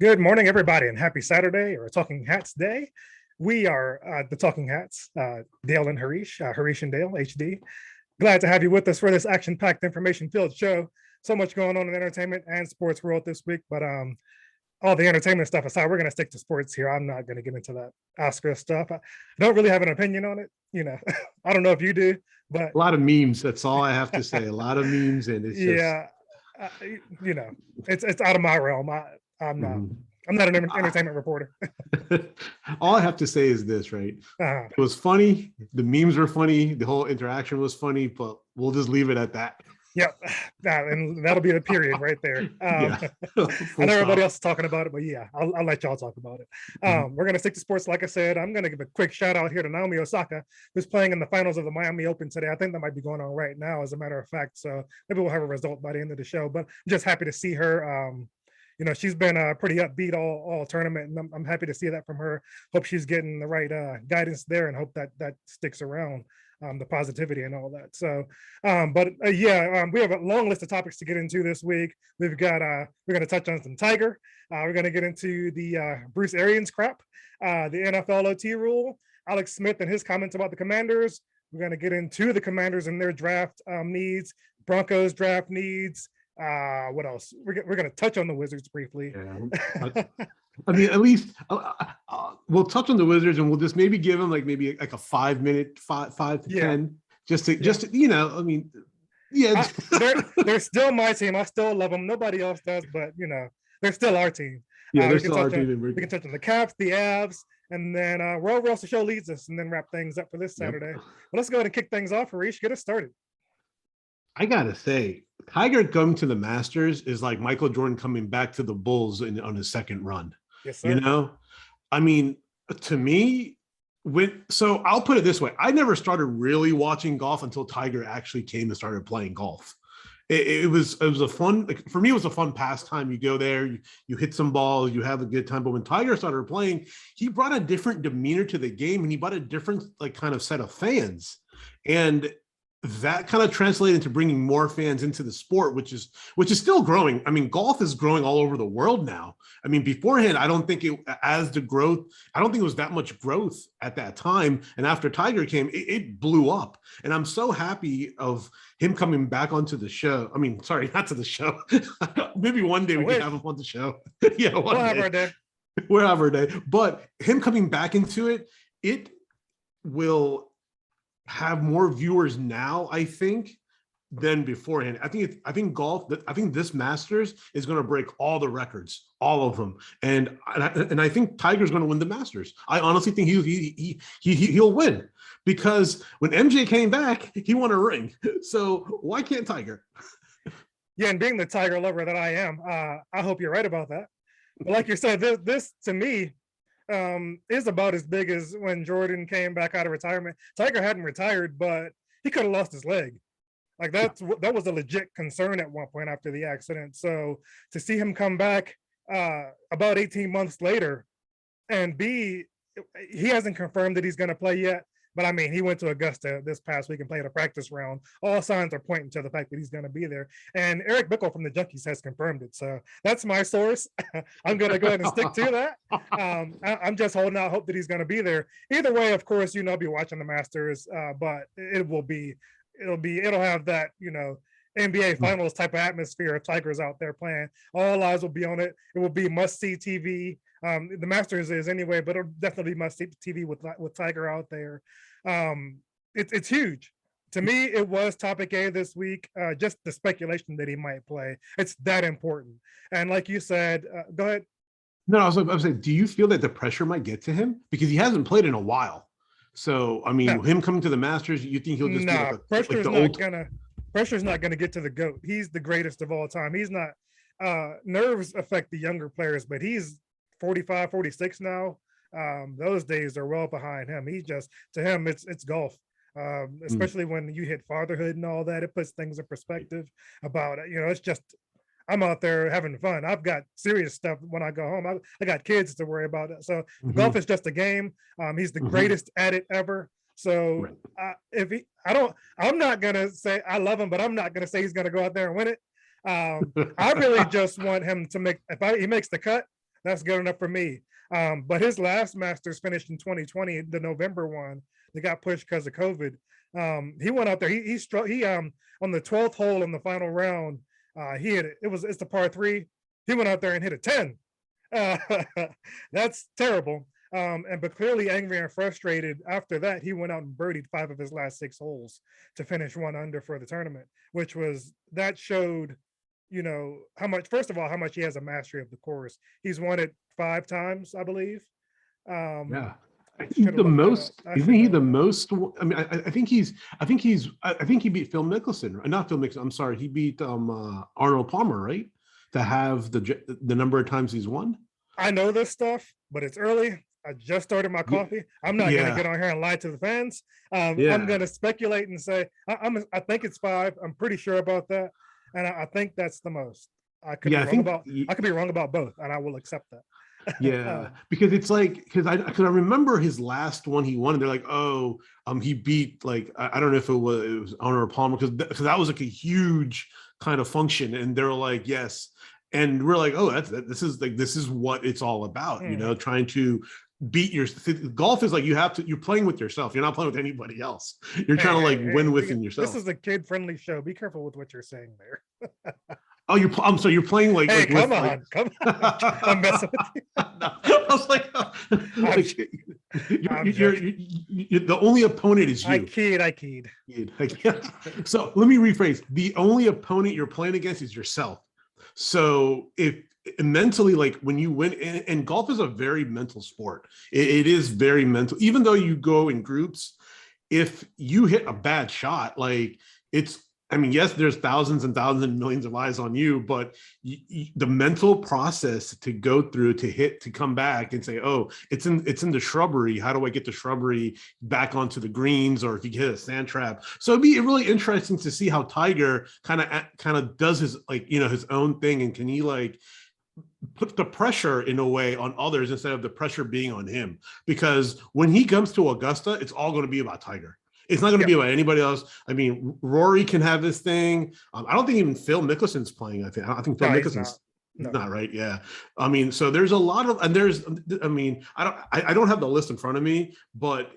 Good morning, everybody, and happy Saturday or Talking Hats Day. We are the Talking Hats, Dale and Harish and Dale, HD. Glad to have you with us for this action-packed, information-filled show. So much going on in the entertainment and sports world this week, but all the entertainment stuff aside, we're going to stick to sports here. I'm not going to get into that Oscar stuff. I don't really have an opinion on it. I don't know if you do, but a lot of memes. That's all I have to say. A lot of memes, and it's yeah, it's out of my realm. I'm not an entertainment reporter. All I have to say is this, right? It was funny. The memes were funny. The whole interaction was funny, but we'll just leave it at that. Yep. And that'll be the period right there. Yeah. I know everybody else is talking about it, but yeah, I'll let y'all talk about it. We're going to stick to sports. Like I said, I'm going to give a quick shout out here to Naomi Osaka, who's playing in the finals of the Miami Open today. I think that might be going on right now, as a matter of fact. So maybe we'll have a result by the end of the show, but I'm just happy to see her. She's been pretty upbeat all tournament, and I'm happy to see that from her. Hope she's getting the right guidance there, and hope that sticks around, the positivity and all that. So, we have a long list of topics to get into this week. We've got we're going to touch on some Tiger. We're going to get into the Bruce Arians crap, the NFL OT rule, Alex Smith and his comments about the Commanders. We're going to get into the Commanders and their draft needs, Broncos draft needs. What else? We're going to touch on the Wizards briefly. Yeah. I mean, at least we'll touch on the Wizards, and we'll just maybe give them like a 5 minute, 5 to 10, just to, I mean, yeah. They're still my team. I still love them. Nobody else does, but they're still our team. Yeah, they're still our team. We can touch on the Caps, the Avs, and then wherever else the show leads us, and then wrap things up for this Saturday. But let's go ahead and kick things off. Harish, get us started. I gotta say, Tiger coming to the Masters is like Michael Jordan coming back to the Bulls on his second run. Yes, sir. I mean, to me, so I'll put it this way: I never started really watching golf until Tiger actually came and started playing golf. It was a fun, for me, it was a fun pastime. You go there, you hit some balls, you have a good time. But when Tiger started playing, he brought a different demeanor to the game, and he brought a different kind of set of fans. And that kind of translated into bringing more fans into the sport, which is still growing. I mean, golf is growing all over the world now. I mean, beforehand, I don't think it was that much growth at that time. And after Tiger came, it blew up. And I'm so happy of him coming back onto the show. I mean, sorry, not to the show. Maybe one day we can have him on the show. Yeah, we'll have our day. We'll have our day. But him coming back into it, it will have more viewers now, I think, than beforehand. I think golf. I think this Masters is going to break all the records, all of them, and I think Tiger's going to win the Masters. I honestly think he'll win, because when MJ came back, he won a ring. So why can't Tiger? Yeah, and being the Tiger lover that I am, I hope you're right about that. But like you said, this to me is about as big as when Jordan came back out of retirement. Tiger hadn't retired, but he could have lost his leg. Like that was a legit concern at one point after the accident. So to see him come back about 18 months later, and he hasn't confirmed that he's going to play yet. But I mean, he went to Augusta this past week and played a practice round. All signs are pointing to the fact that he's going to be there. And Eric Bickel from the Junkies has confirmed it. So that's my source. I'm going to go ahead and stick to that. I'm just holding out hope that he's going to be there. Either way, of course, I'll be watching the Masters, but it'll have that, NBA Finals type of atmosphere if Tiger's out there playing. All eyes will be on it. It will be must-see TV. The Masters is anyway, but it'll definitely must-see TV with Tiger out there. It's huge. To me, it was topic A this week, just the speculation that he might play. It's that important. And like you said, go ahead. No, I was saying, do you feel that the pressure might get to him? Because he hasn't played in a while. So, I mean, him coming to the Masters, you think he'll just be pressure's not going to get to the GOAT. He's the greatest of all time. He's not, nerves affect the younger players, but he's 45, 46 now. Those days are well behind him. To him, it's golf. Especially when you hit fatherhood and all that, it puts things in perspective about it. It's just, I'm out there having fun. I've got serious stuff when I go home. I got kids to worry about. So golf is just a game. He's the greatest at it ever. So I'm not gonna say I love him, but I'm not gonna say he's gonna go out there and win it. I really just want him to he makes the cut. That's good enough for me. But his last Masters finished in 2020, the November one. They got pushed because of COVID. He went out there. He struck. He on the 12th hole in the final round. He hit it. It's the par three. He went out there and hit a 10. Uh, that's terrible. But clearly angry and frustrated. After that, he went out and birdied 5 of his last 6 holes to finish 1 under for the tournament, which was that showed, how much. First of all, how much he has a mastery of the course. He's won it 5 times, I believe. Yeah. He's the most, isn't he the most? I mean, I think he beat Phil Mickelson, not Phil Mickelson. I'm sorry, he beat Arnold Palmer, right? To have the number of times he's won. I know this stuff, but it's early. I just started my coffee. I'm not going to get on here and lie to the fans. I'm going to speculate and say I think it's 5. I'm pretty sure about that, and I think that's the most. I could be wrong about both, and I will accept that. Yeah, because it's like because I remember his last one he won, and they're like, oh, he beat like I don't know if it was Honor Palmer because that was like a huge kind of function, and they're like yes, and we're like oh this is what it's all about, trying to beat your golf is like you're playing with yourself. You're not playing with anybody else. You're trying to like win within yourself. This is a kid-friendly show. Be careful with what you're saying there. Oh, I'm sorry. You're playing like. Hey, come on. I'm messing with you. No, I was like, you're the only opponent is you. I keyed. So let me rephrase. The only opponent you're playing against is yourself. So if mentally, like when you win, and golf is a very mental sport. It is very mental. Even though you go in groups, if you hit a bad shot, like I mean, yes, there's thousands and thousands and millions of eyes on you, but the mental process to go through to come back and say, oh, it's in the shrubbery. How do I get the shrubbery back onto the greens, or if you get a sand trap? So it'd be really interesting to see how Tiger kind of does his his own thing, and can he like put the pressure in a way on others instead of the pressure being on him? Because when he comes to Augusta, it's all going to be about Tiger. It's not going to be about anybody else. I mean, Rory can have his thing. I don't think even Phil Mickelson's playing. I think Phil Mickelson's not right. Yeah. I mean, so there's a lot of, and I don't have the list in front of me, but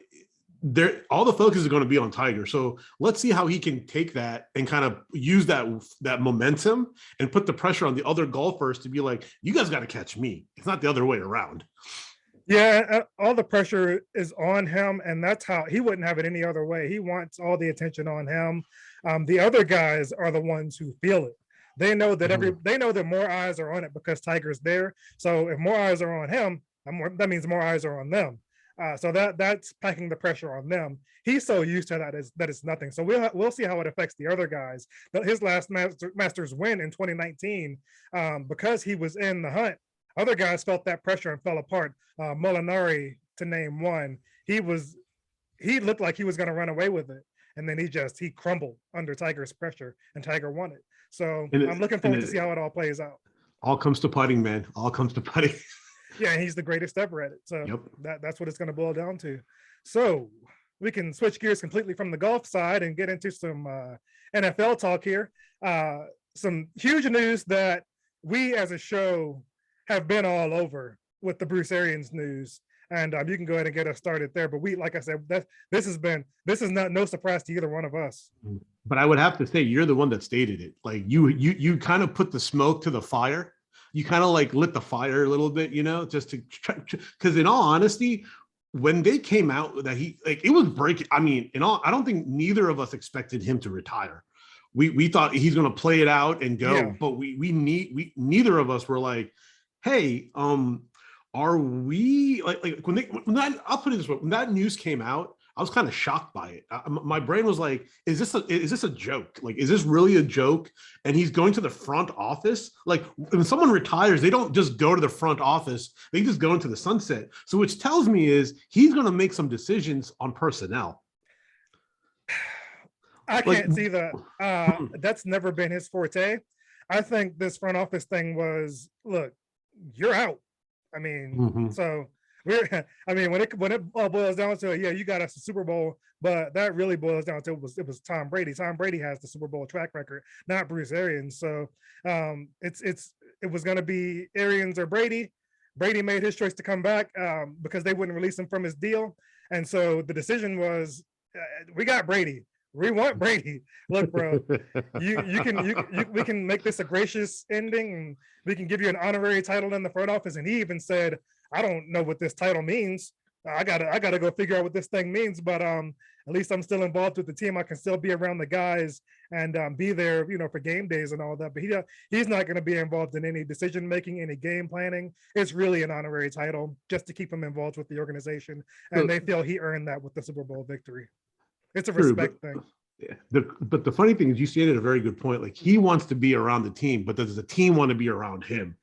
all the focus is going to be on Tiger. So let's see how he can take that and kind of use that momentum and put the pressure on the other golfers to be like, you guys got to catch me. It's not the other way around. Yeah, all the pressure is on him, and that's how he wouldn't have it any other way. He wants all the attention on him. The other guys are the ones who feel it. They know that they know that more eyes are on it because Tiger's there. So if more eyes are on him, that means more eyes are on them. So that's packing the pressure on them. He's so used to that it's nothing. So we'll see how it affects the other guys. But his last Masters win in 2019, because he was in the hunt. Other guys felt that pressure and fell apart. Molinari, to name one, he looked like he was going to run away with it, and then he crumbled under Tiger's pressure, and Tiger won it. So I'm looking forward to see how it all plays out. All comes to putting, man. All comes to putting. Yeah, and he's the greatest ever at it. So that's what it's going to boil down to. So we can switch gears completely from the golf side and get into some NFL talk here. Some huge news that we as a show have been all over with the Bruce Arians news, and you can go ahead and get us started there. But like I said, this is not no surprise to either one of us. But I would have to say you're the one that stated it. Like you kind of put the smoke to the fire. You kind of like lit the fire a little bit, just to try. Because in all honesty, when they came out that it was breaking. I mean, I don't think neither of us expected him to retire. We thought he's going to play it out and go, but neither of us were like, hey, are we like when that, I'll put it this way, when that news came out, I was kind of shocked by it. My brain was like, is this a joke? Like, is this really a joke? And he's going to the front office. Like when someone retires, they don't just go to the front office. They just go into the sunset. So which tells me is he's going to make some decisions on personnel. I can't see that. That's never been his forte. I think this front office thing was, look, you're out. I mean, so when it all boils down to it, yeah, you got us a Super Bowl, but that really boils down to it was Tom Brady. Tom Brady has the Super Bowl track record, not Bruce Arians. So it was going to be Arians or Brady. Brady made his choice to come back because they wouldn't release him from his deal. And so the decision was, we got Brady. We want Brady. Look, bro, we can make this a gracious ending, and we can give you an honorary title in the front office. And he even said, I don't know what this title means. I gotta go figure out what this thing means. But at least I'm still involved with the team. I can still be around the guys and be there, for game days and all that. But he's not going to be involved in any decision making, any game planning. It's really an honorary title just to keep him involved with the organization, and they feel he earned that with the Super Bowl victory. It's a respect thing. Yeah. But the funny thing is, you stated a very good point. Like, he wants to be around the team, but does the team want to be around him?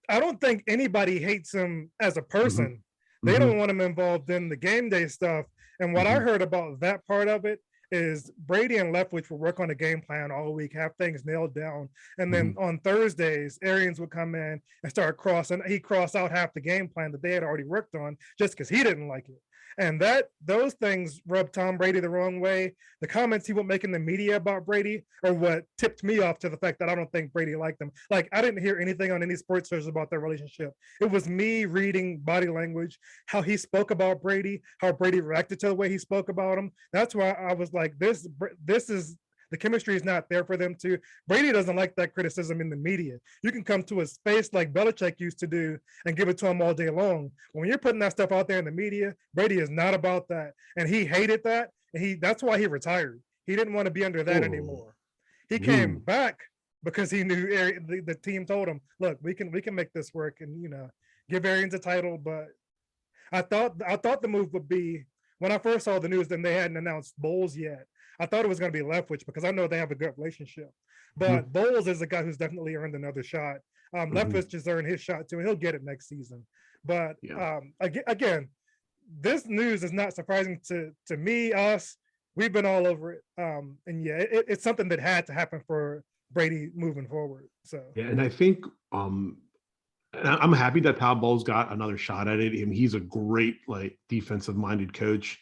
I don't think anybody hates him as a person. Mm-hmm. They don't want him involved in the game day stuff. And what I heard about that part of it is Brady and Leftwich will work on a game plan all week, have things nailed down. And then on Thursdays, Arians would come in and start crossing. He crossed out half the game plan that they had already worked on just because he didn't like it. And those things rubbed Tom Brady the wrong way. The comments he would make in the media about Brady are what tipped me off to the fact that I don't think Brady liked him. Like, I didn't hear anything on any sports shows about their relationship. It was me reading body language, how he spoke about Brady, how Brady reacted to the way he spoke about him. That's why I was like, this is, the chemistry is not there for them to. Brady doesn't like that criticism in the media. You can come to his face like Belichick used to do and give it to him all day long. When you're putting that stuff out there in the media, Brady is not about that. And he hated that. And that's why he retired. He didn't want to be under that anymore. He came back because he knew the team told him, look, we can make this work and, give Arians a title. But I thought the move would be, when I first saw the news, then they hadn't announced Bowles yet. I thought it was going to be Leftwich because I know they have a good relationship. But Bowles is a guy who's definitely earned another shot. Leftwich has earned his shot too, and he'll get it next season. But again, this news is not surprising to me, us. We've been all over it. And it's something that had to happen for Brady moving forward. So and I think I'm happy that Todd Bowles got another shot at it. And he's a great defensive minded coach.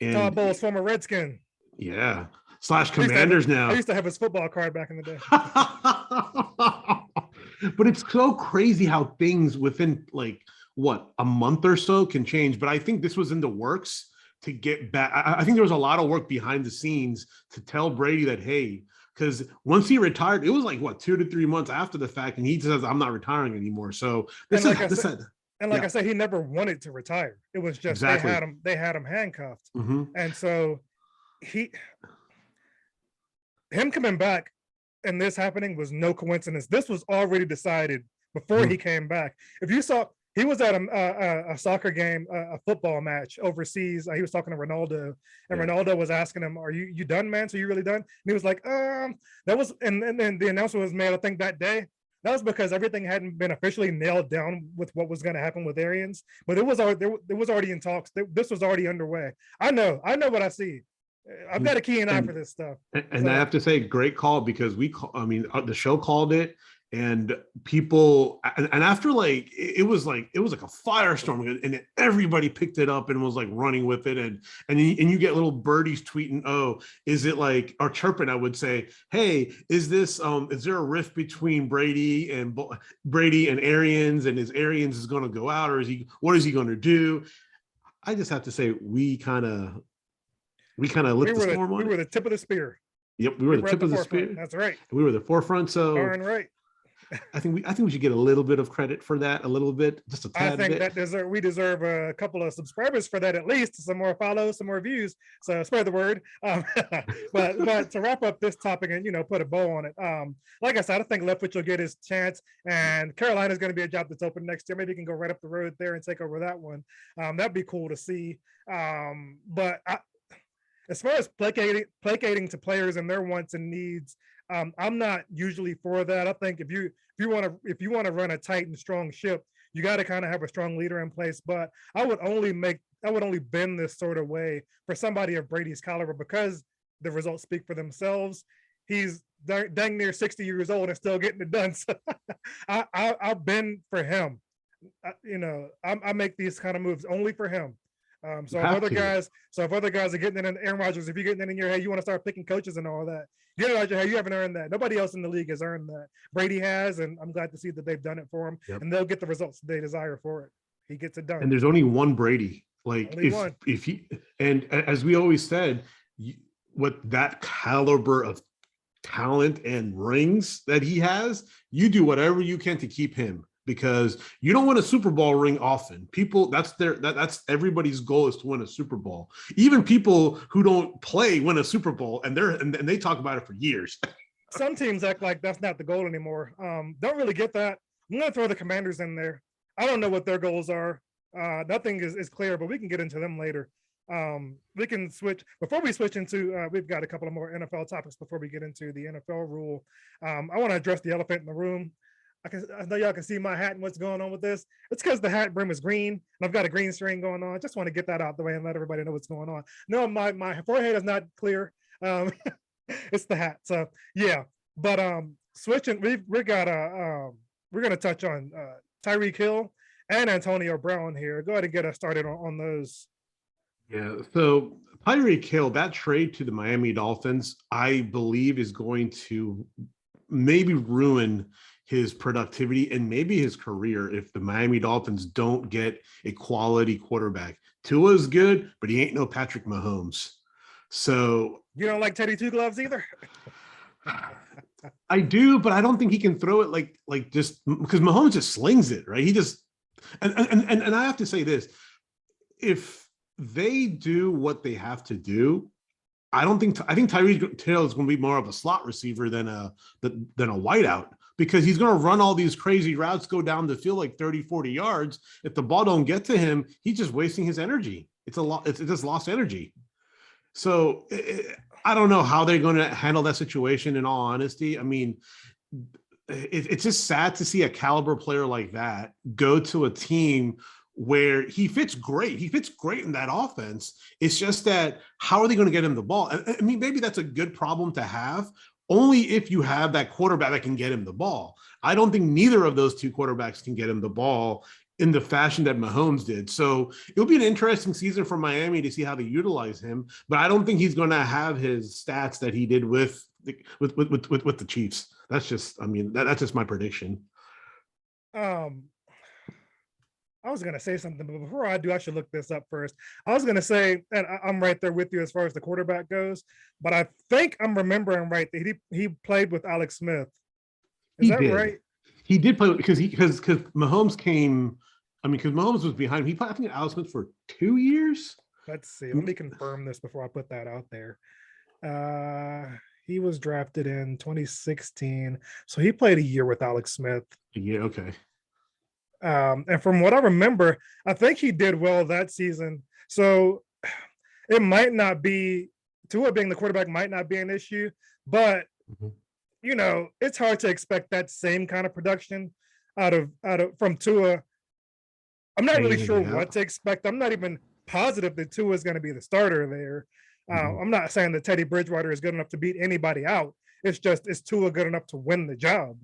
And Todd Bowles, former Redskin. Yeah. / Commanders now. I used to have his football card back in the day. But it's so crazy how things within a month or so can change. But I think this was in the works to get back. I think there was a lot of work behind the scenes to tell Brady that, hey, because once he retired, it was 2 to 3 months after the fact, and he says, I'm not retiring anymore. So I said, he never wanted to retire. It was just they had him handcuffed. And so him coming back and this happening was no coincidence. This was already decided before he came back. If you saw, he was at a soccer game, a football match overseas. He was talking to Ronaldo, and Ronaldo was asking him, "Are you done, man? So you really done?" And he was like, "That was." And then the announcement was made, I think, that day. That was because everything hadn't been officially nailed down with what was going to happen with Arians, but it was already in talks. This was already underway. I know what I see. I've got a keen eye for this stuff. And I have to say, great call, because the show called it, and people, and after it was like a firestorm, and everybody picked it up and was running with it, and you get little birdies tweeting, oh, is it or chirping, I would say, hey, is there a rift between Brady and Arians, and is Arians is going to go out, or what is he going to do? I just have to say, we kind of lit the storm on it. We were the tip of the spear. Yep, we were the tip of the spear. That's right. We were the forefront. So darn right. I think we should get a little bit of credit for that, a little bit, just a tad bit. I think we deserve a couple of subscribers for that, at least some more follows, some more views. So spread the word. But to wrap up this topic and put a bow on it. Like I said, I think Leftwich will get his chance, and Carolina's going to be a job that's open next year. Maybe he can go right up the road there and take over that one. That'd be cool to see. But as far as placating to players and their wants and needs, I'm not usually for that. I think if you want to run a tight and strong ship, you got to kind of have a strong leader in place. But I would only bend this sort of way for somebody of Brady's caliber, because the results speak for themselves. He's dang near 60 years old and still getting it done. So I'll bend for him. I make these kind of moves only for him. So if other guys are getting in, Aaron Rodgers, if you're getting it in your head, you want to start picking coaches and all that. Get it out your head. You haven't earned that. Nobody else in the league has earned that. Brady has, and I'm glad to see that they've done it for him. Yep. And they'll get the results they desire for it. He gets it done. And there's only one Brady. Like only if he, and as we always said, with that caliber of talent and rings that he has, you do whatever you can to keep him, because you don't win a Super Bowl ring often. People, that's everybody's goal, is to win a Super Bowl. Even people who don't play win a Super Bowl, and they talk about it for years. Some teams act like that's not the goal anymore. Don't really get that. I'm going to throw the Commanders in there. I don't know what their goals are. Nothing is clear, but we can get into them later. We can switch before we switch into we've got a couple of more NFL topics before we get into the NFL rule. I want to address the elephant in the room. I know y'all can see my hat and what's going on with this. It's because the hat brim is green and I've got a green string going on. I just want to get that out the way and let everybody know what's going on. No, my forehead is not clear. It's the hat. So yeah, but switching, we're gonna touch on Tyreek Hill and Antonio Brown here. Go ahead and get us started on those. Yeah, so Tyree Hill, that trade to the Miami Dolphins, I believe, is going to maybe ruin his productivity and maybe his career if the Miami Dolphins don't get a quality quarterback. Tua's good, but he ain't no Patrick Mahomes. So you don't like Teddy Two Gloves either? I do, but I don't think he can throw it like just because Mahomes just slings it, right? He just and I have to say this: if they do what they have to do, I think Tyreek Hill is going to be more of a slot receiver than a wideout, because he's going to run all these crazy routes, go down the field like 30, 40 yards. If the ball don't get to him, he's just wasting his energy. It's just lost energy. So I don't know how they're going to handle that situation, in all honesty. I mean, it's just sad to see a caliber player like that go to a team where he fits great. He fits great in that offense. It's just that, how are they going to get him the ball? I mean, maybe that's a good problem to have, only if you have that quarterback that can get him the ball. I don't think neither of those two quarterbacks can get him the ball in the fashion that Mahomes did. So it'll be an interesting season for Miami to see how they utilize him, but I don't think he's going to have his stats that he did with the Chiefs. That's just, I mean, that's just my prediction. I was going to say something, but before I do, I should look this up first. I was going to say, and I'm right there with you as far as the quarterback goes, but I think I'm remembering right that he played with Alex Smith. Is that right? He did play because Mahomes came. I mean, because Mahomes was behind him. He played, I think, Alex Smith for 2 years. Let's see. Let me confirm this before I put that out there. He was drafted in 2016, so he played a year with Alex Smith. Yeah. Okay. And from what I remember, I think he did well that season. So it might not be, Tua being the quarterback might not be an issue, but you know, it's hard to expect that same kind of production out of from Tua. I'm not really sure what to expect. I'm not even positive that Tua is going to be the starter there. I'm not saying that Teddy Bridgewater is good enough to beat anybody out. It's just, is Tua good enough to win the job?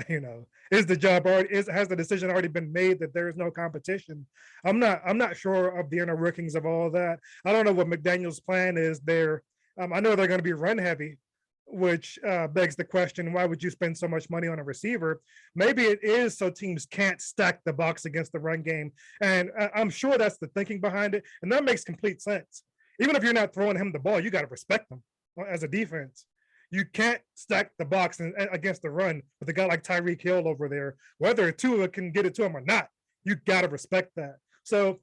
You know, has the decision already been made that there is no competition? I'm not sure of the inner workings of all of that. I don't know what McDaniel's plan is there. I know they're going to be run heavy, which begs the question, why would you spend so much money on a receiver? Maybe it is so teams can't stack the box against the run game. And I'm sure that's the thinking behind it. And that makes complete sense. Even if you're not throwing him the ball, you got to respect him as a defense. You can't stack the box against the run with a guy like Tyreek Hill over there, whether Tua can get it to him or not. You got to respect that. So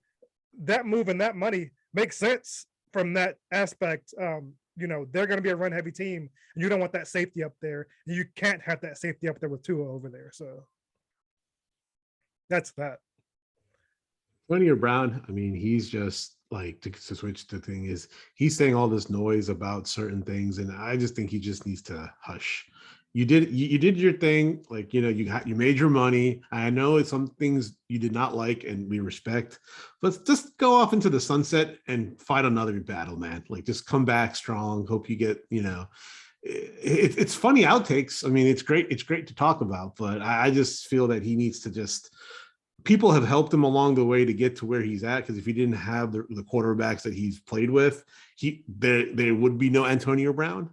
that move and that money makes sense from that aspect. You know, they're going to be a run heavy team, and you don't want that safety up there. And you can't have that safety up there with Tua over there. So that's that. Antonio Brown, I mean, he's just like, to switch the thing, is he's saying all this noise about certain things, and I just think he just needs to hush. You did your thing, like, you know, you made your money. I know it's some things you did not like, and we respect, but just go off into the sunset and fight another battle, man. Like, just come back strong. Hope you get, you know, it's funny outtakes. I mean, it's great to talk about, but I just feel that he needs to just people have helped him along the way to get to where he's at. Because if he didn't have the quarterbacks that he's played with, there would be no Antonio Brown.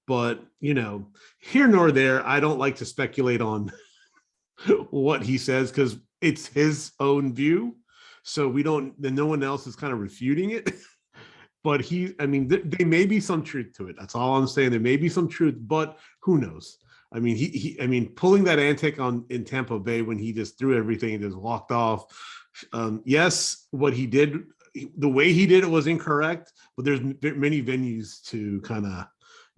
But, here nor there, I don't like to speculate on what he says because it's his own view. So no one else is kind of refuting it. But there may be some truth to it. That's all I'm saying. There may be some truth, but who knows? I mean, pulling that antic in Tampa Bay when he just threw everything and just walked off. Yes, what he did, the way he did it was incorrect, but there's many venues to kind of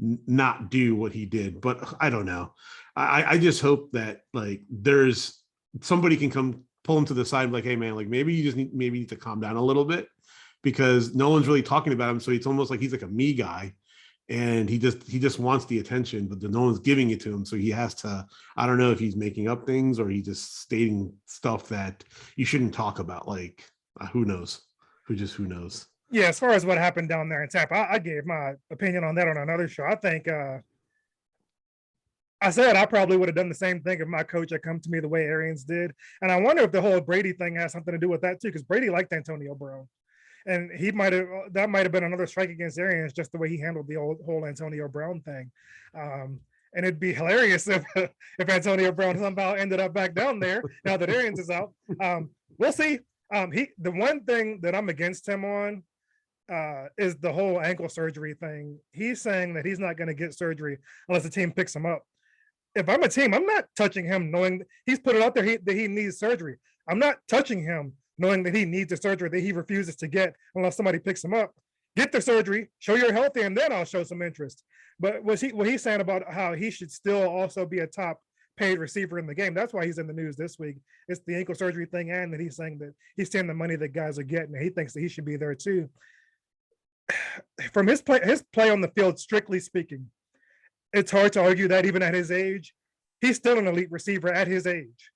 not do what he did. But I don't know. I just hope that there's somebody can come pull him to the side, like, hey man, maybe you need to calm down a little bit because no one's really talking about him. So it's almost like he's like a me guy. And he just wants the attention, but no one's giving it to him. So he has to, I don't know if he's making up things or he's just stating stuff that you shouldn't talk about. Who knows? Who knows? Yeah, as far as what happened down there in Tampa, I gave my opinion on that on another show. I think I said I probably would have done the same thing if my coach had come to me the way Arians did. And I wonder if the whole Brady thing has something to do with that too, because Brady liked Antonio Brown. And that might have been another strike against Arians, just the way he handled the whole Antonio Brown thing. And it'd be hilarious if Antonio Brown somehow ended up back down there now that Arians is out. We'll see. The one thing that I'm against him on is the whole ankle surgery thing. He's saying that he's not going to get surgery unless the team picks him up. If I'm a team, I'm not touching him knowing he's put it out there that he needs surgery. I'm not touching him knowing that he needs a surgery that he refuses to get unless somebody picks him up. Get the surgery, show you're healthy, and then I'll show some interest. But what he's saying about how he should still also be a top paid receiver in the game, that's why he's in the news this week. It's the ankle surgery thing, and that he's saying that he's seeing the money that guys are getting, and he thinks that he should be there too. From his play on the field, strictly speaking, it's hard to argue that even at his age, he's still an elite receiver at his age.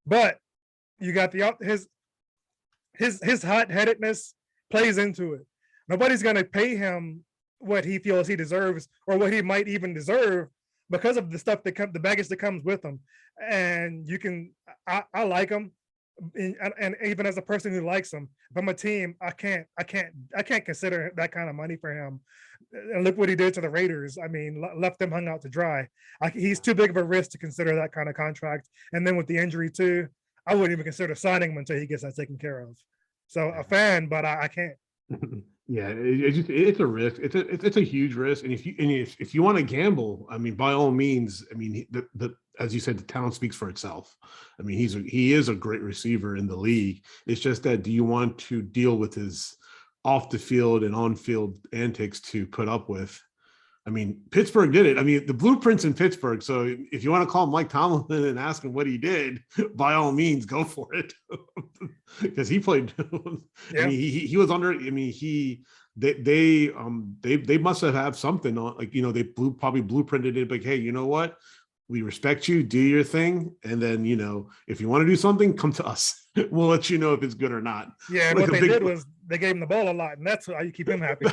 But you got his hot-headedness plays into it. Nobody's going to pay him what he feels he deserves or what he might even deserve because of the stuff the baggage that comes with him. And I like him, and even as a person who likes him, if I'm a team, I can't consider that kind of money for him. And look what he did to the Raiders. I mean, left them hung out to dry. He's too big of a risk to consider that kind of contract. And then with the injury too, I wouldn't even consider signing him until he gets that taken care of. So a fan, but I can't. Yeah, it's a risk. It's a huge risk. And if you want to gamble, I mean, by all means, I mean, as you said, the talent speaks for itself. I mean, he is a great receiver in the league. It's just that, do you want to deal with his off the field and on field antics to put up with? I mean, Pittsburgh did it. I mean, the blueprint's in Pittsburgh. So if you want to call Mike Tomlin and ask him what he did, by all means, go for it. Because he played. Yeah. I mean, he was under. I mean, they must have something on. They probably blueprinted it. Like, hey, you know what? We respect you. Do your thing, and then if you want to do something, come to us. We'll let you know if it's good or not. Yeah, and what they did was they gave him the ball a lot, and that's how you keep him happy.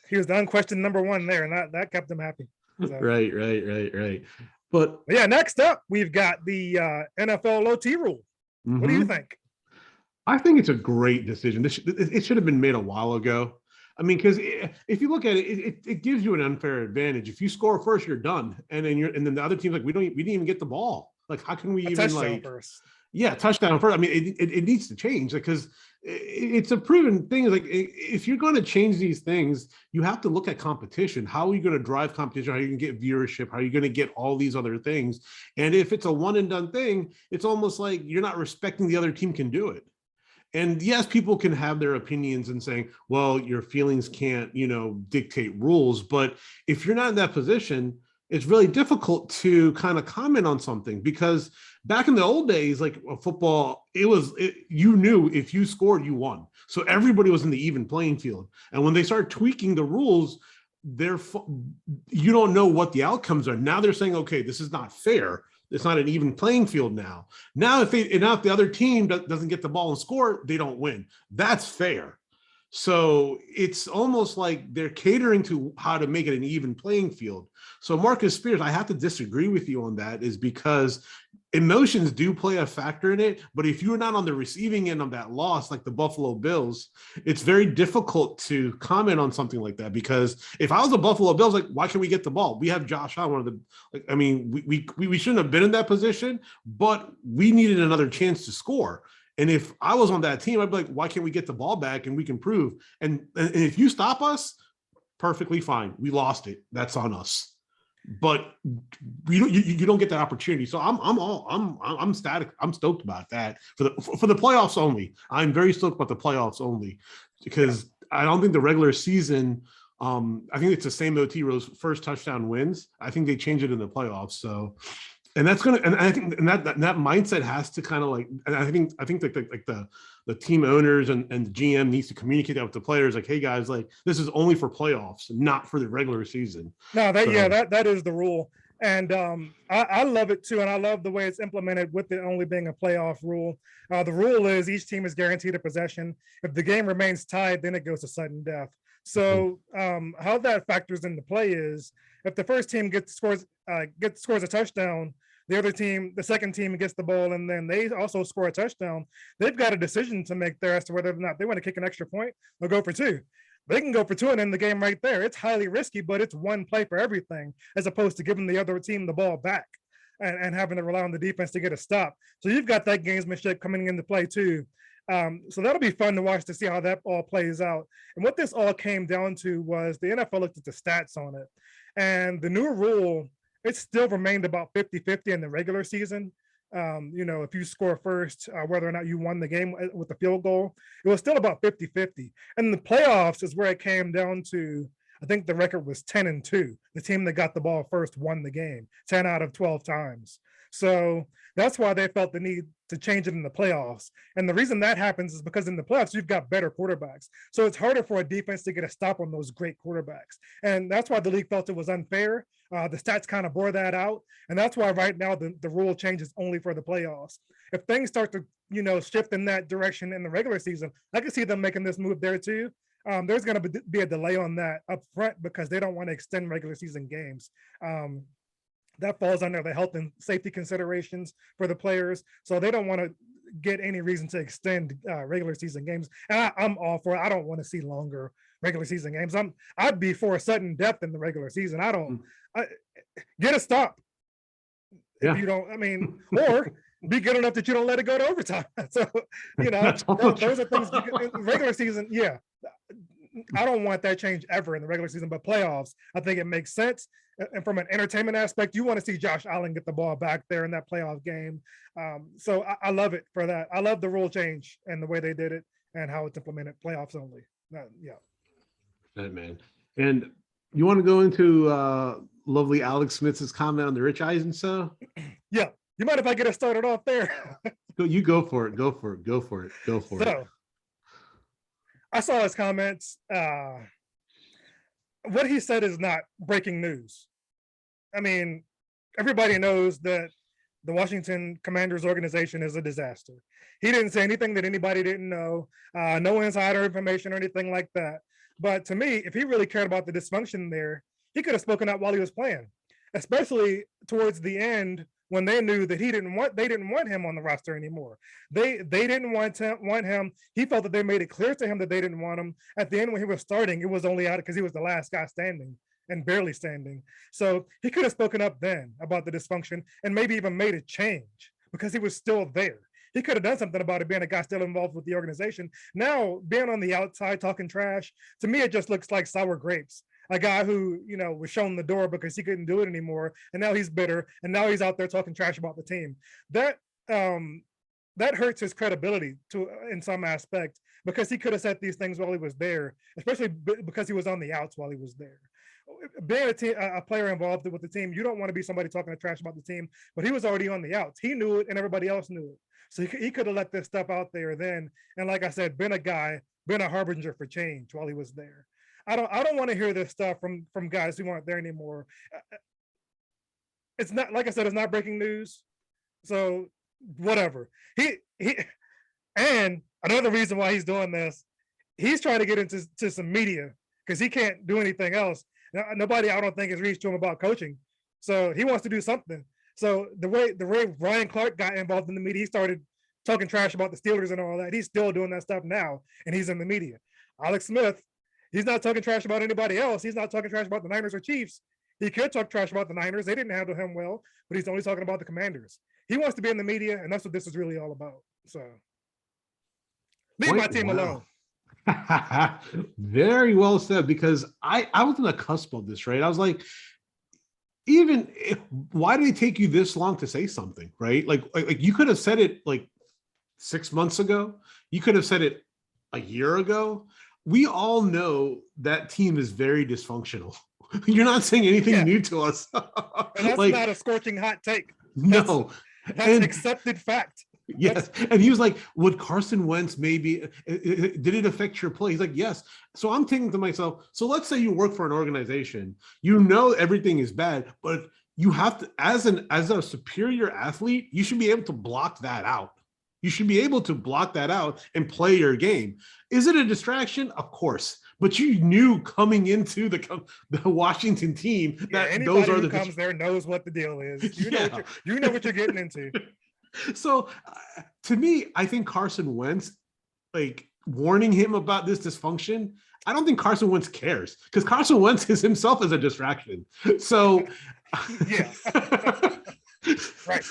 He was the unquestioned number one there, and that kept him happy. So. Right. But yeah, next up, we've got the NFL OT rule. Mm-hmm. What do you think? I think it's a great decision. It should have been made a while ago. I mean, because if you look at it, it gives you an unfair advantage. If you score first, you're done, and then the other team's like, we didn't even get the ball. Like, how can we even touchdown first? Yeah, touchdown first. I mean, it needs to change because it's a proven thing. Like, if you're going to change these things, you have to look at competition. How are you going to drive competition? How are you going to get viewership? How are you going to get all these other things? And if it's a one and done thing, it's almost like you're not respecting the other team can do it. And yes, people can have their opinions and saying, well, your feelings can't, dictate rules. But if you're not in that position, it's really difficult to kind of comment on something, because back in the old days, like football, you knew if you scored, you won. So everybody was in the even playing field. And when they start tweaking the rules, you don't know what the outcomes are. Now they're saying, okay, this is not fair. It's not an even playing field now. Now, if the other team doesn't get the ball and score, they don't win. That's fair. So it's almost like they're catering to how to make it an even playing field. So Marcus Spears, I have to disagree with you on that, is because emotions do play a factor in it, but if you're not on the receiving end of that loss, like the Buffalo Bills, it's very difficult to comment on something like that. Because if I was the Buffalo Bills, like, why can't we get the ball? We have Josh Allen, one of the, like, I mean, we shouldn't have been in that position, but we needed another chance to score. And if I was on that team, I'd be like, why can't we get the ball back and we can prove? And if you stop us, perfectly fine. We lost it. That's on us. But you don't get that opportunity. So I'm static. I'm stoked about that for the playoffs only. I'm very stoked about the playoffs only because I don't think the regular season. I think it's the same OT Rose first touchdown wins. I think they change it in the playoffs. So, and that's gonna. And I think that mindset has to kind of like. And I think the team owners and the GM needs to communicate that with the players. Like, hey guys, like this is only for playoffs, not for the regular season. No, that is the rule. And I love it too. And I love the way it's implemented with it only being a playoff rule. The rule is each team is guaranteed a possession. If the game remains tied, then it goes to sudden death. So how that factors into play is if the first team scores a touchdown, the other team, the second team gets the ball, and then they also score a touchdown, they've got a decision to make there as to whether or not they want to kick an extra point or go for two. They can go for two and end the game right there. It's highly risky, but it's one play for everything, as opposed to giving the other team the ball back and having to rely on the defense to get a stop. So you've got that gamesmanship coming into play too. So that'll be fun to watch to see how that all plays out. And what this all came down to was the NFL looked at the stats on it. And the new rule, it still remained about 50-50 in the regular season. If you score first, whether or not you won the game with the field goal, it was still about 50-50. And the playoffs is where it came down to, I think the record was 10-2. The team that got the ball first won the game 10 out of 12 times. So that's why they felt the need to change it in the playoffs. And the reason that happens is because in the playoffs, you've got better quarterbacks. So it's harder for a defense to get a stop on those great quarterbacks. And that's why the league felt it was unfair. The stats kind of bore that out. And that's why right now the rule changes only for the playoffs. If things start to, shift in that direction in the regular season, I can see them making this move there too. There's going to be a delay on that up front because they don't want to extend regular season games. That falls under the health and safety considerations for the players. So they don't want to get any reason to extend regular season games. And I'm all for it. I don't want to see longer regular season games. I'd be for a sudden death in the regular season. Get a stop. Yeah. If you don't, or be good enough that you don't let it go to overtime. So, those are things in the regular season. Yeah. I don't want that change ever in the regular season, but playoffs, I think it makes sense. And from an entertainment aspect, you want to see Josh Allen get the ball back there in that playoff game. So I love it for that. I love the rule change and the way they did it and how it's implemented playoffs only. Yeah. That man. And you want to go into lovely Alex Smith's comment on the Rich Eisen show? Yeah. You mind if I get it started off there? You go for it. Go for it. So, I saw his comments. What he said is not breaking news. Everybody knows that the Washington Commanders organization is a disaster. He didn't say anything that anybody didn't know, no insider information or anything like that. But to me, if he really cared about the dysfunction there, he could have spoken out while he was playing, especially towards the end when they knew that they didn't want him on the roster anymore. They didn't want him. He felt that they made it clear to him that they didn't want him. At the end, when he was starting, it was only out because he was the last guy standing and barely standing. So he could have spoken up then about the dysfunction and maybe even made a change because he was still there. He could have done something about it, being a guy still involved with the organization. Now, being on the outside talking trash, to me, it just looks like sour grapes. A guy who, was shown the door because he couldn't do it anymore. And now he's bitter. And now he's out there talking trash about the team. That hurts his credibility in some aspect because he could have said these things while he was there, especially because he was on the outs while he was there. Being a player involved with the team, you don't want to be somebody talking trash about the team, but he was already on the outs. He knew it and everybody else knew it. So he could have let this stuff out there then. And like I said, been a harbinger for change while he was there. I don't want to hear this stuff from guys who aren't there anymore. It's not, like I said, it's not breaking news. So whatever. He and another reason why he's doing this, he's trying to get into some media because he can't do anything else. Nobody, I don't think, has reached to him about coaching. So he wants to do something. So the way Ryan Clark got involved in the media, he started talking trash about the Steelers and all that. He's still doing that stuff now, and he's in the media. Alex Smith, he's not talking trash about anybody else. He's not talking trash about the Niners or Chiefs. He could talk trash about the Niners. They didn't handle him well, but he's only talking about the Commanders. He wants to be in the media, and that's what this is really all about. So leave my team alone. Very well said, because I was on the cusp of this, right? I was like, why did it take you this long to say something, right? Like you could have said it like 6 months ago. You could have said it a year ago. We all know that team is very dysfunctional. You're not saying anything new to us. And that's not a scorching hot take. No. That's an accepted fact. Yes. And he was like, would Carson Wentz maybe, did it affect your play? He's like, yes. So I'm thinking to myself, so let's say you work for an organization, you know everything is bad, but you have to, as a superior athlete, you should be able to block that out. You should be able to block that out and play your game. Is it a distraction? Of course. But you knew coming into the Washington team that those are the comes there knows what the deal is. You know what you're getting into. So to me, I think Carson Wentz, like warning him about this dysfunction, I don't think Carson Wentz cares, because Carson Wentz is himself as a distraction. So yeah. Right.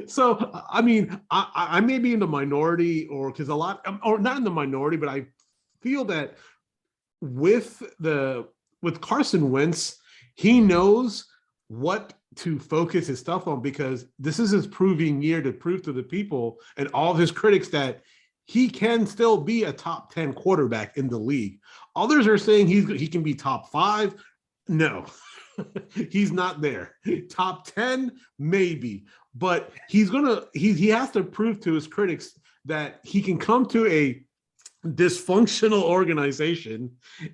So I mean, I may be in the minority, or because or not in the minority, but I feel that with Carson Wentz, he knows what to focus his stuff on, because this is his proving year to prove to the people and all of his critics that he can still be a top 10 quarterback in the league. Others are saying he can be top 5. No, he's not there. Top 10, maybe, but he has to prove to his critics that he can come to a dysfunctional organization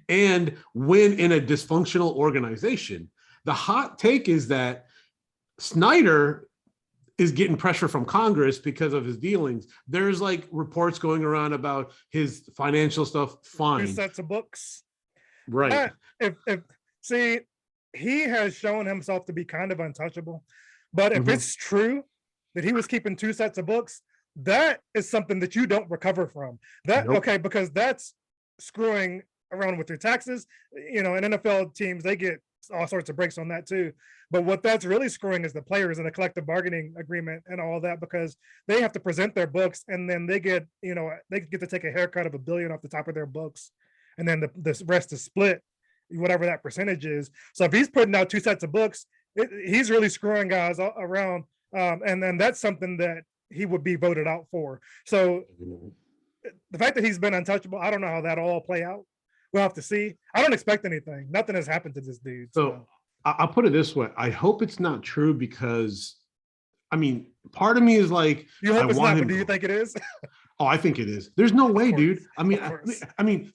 and win in a dysfunctional organization. The hot take is that Snyder is getting pressure from Congress because of his dealings. There's like reports going around about his financial stuff. Fine. 2 sets of books. Right. See, he has shown himself to be kind of untouchable, but if it's true that he was keeping 2 sets of books, that is something that you don't recover from. Okay, because that's screwing around with your taxes. You know, in NFL teams, they get all sorts of breaks on that too. But what that's really screwing is the players and the collective bargaining agreement and all that, because they have to present their books, and then they get to take a haircut of $1 billion off the top of their books, and then the rest is split, whatever that percentage is. So if he's putting out 2 sets of books, he's really screwing guys around, and then that's something that he would be voted out for. So the fact that he's been untouchable, I don't know how that'll all play out. We'll have to see. I don't expect anything. Nothing has happened to this dude. So I'll put it this way. I hope it's not true, because, I mean, part of me is like, you hope it's not, but do you think it is? Oh, I think it is. There's no way, dude. I mean,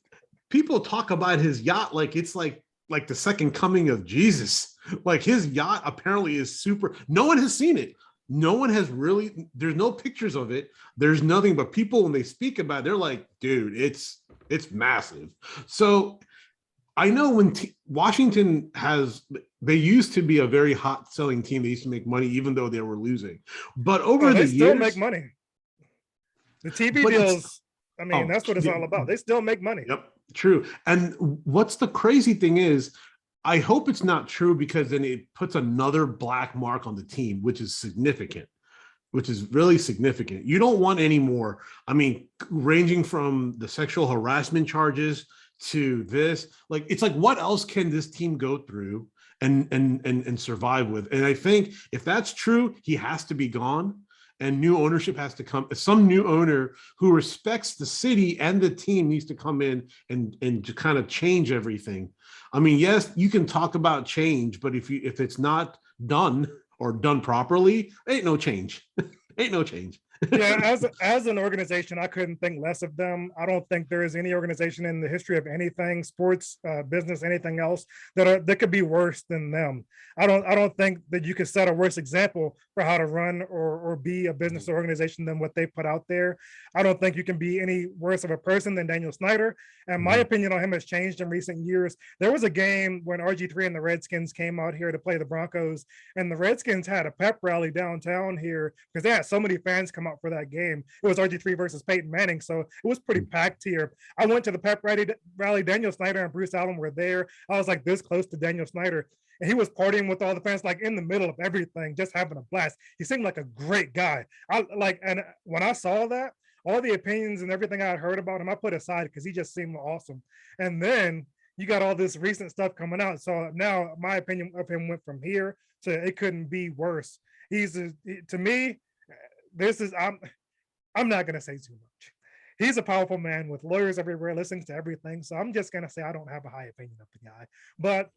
people talk about his yacht like it's like the second coming of Jesus. Like, his yacht apparently is super. No one has seen it. No one has really. There's no pictures of it. There's nothing, but people, when they speak about it, they're like, dude, it's massive. So I know when Washington they used to be a very hot selling team. They used to make money even though they were losing. But over the years, they still make money. The TV deals, I mean, that's what it's all about. They still make money. Yep, true. And what's the crazy thing is, I hope it's not true, because then it puts another black mark on the team, which is significant, which is really significant. You don't want any more. I mean, ranging from the sexual harassment charges to this, like, it's like, what else can this team go through and survive with? And I think if that's true, he has to be gone, and new ownership has to come. Some new owner who respects the city and the team needs to come in and to kind of change everything. I mean, yes, you can talk about change, but if it's not done or done properly, ain't no change. Ain't no change. Yeah, as an organization, I couldn't think less of them. I don't think there is any organization in the history of anything, sports, business, anything else that could be worse than them. I don't think that you could set a worse example for how to run or be a business or organization than what they put out there. I don't think you can be any worse of a person than Daniel Snyder. And my opinion on him has changed in recent years. There was a game when RG3 and the Redskins came out here to play the Broncos, and the Redskins had a pep rally downtown here because they had so many fans come out for that game. It was RG3 versus Peyton Manning, so it was pretty packed here. I went to the pep rally. Daniel Snyder and Bruce Allen were there. I was like this close to Daniel Snyder, and he was partying with all the fans, like in the middle of everything, just having a blast. He seemed like a great guy. And when I saw that, all the opinions and everything I had heard about him, I put aside because he just seemed awesome. And then you got all this recent stuff coming out. So now my opinion of him went from here to it couldn't be worse. To me, I'm not gonna say too much. He's a powerful man with lawyers everywhere, listening to everything. So I'm just gonna say I don't have a high opinion of the guy. But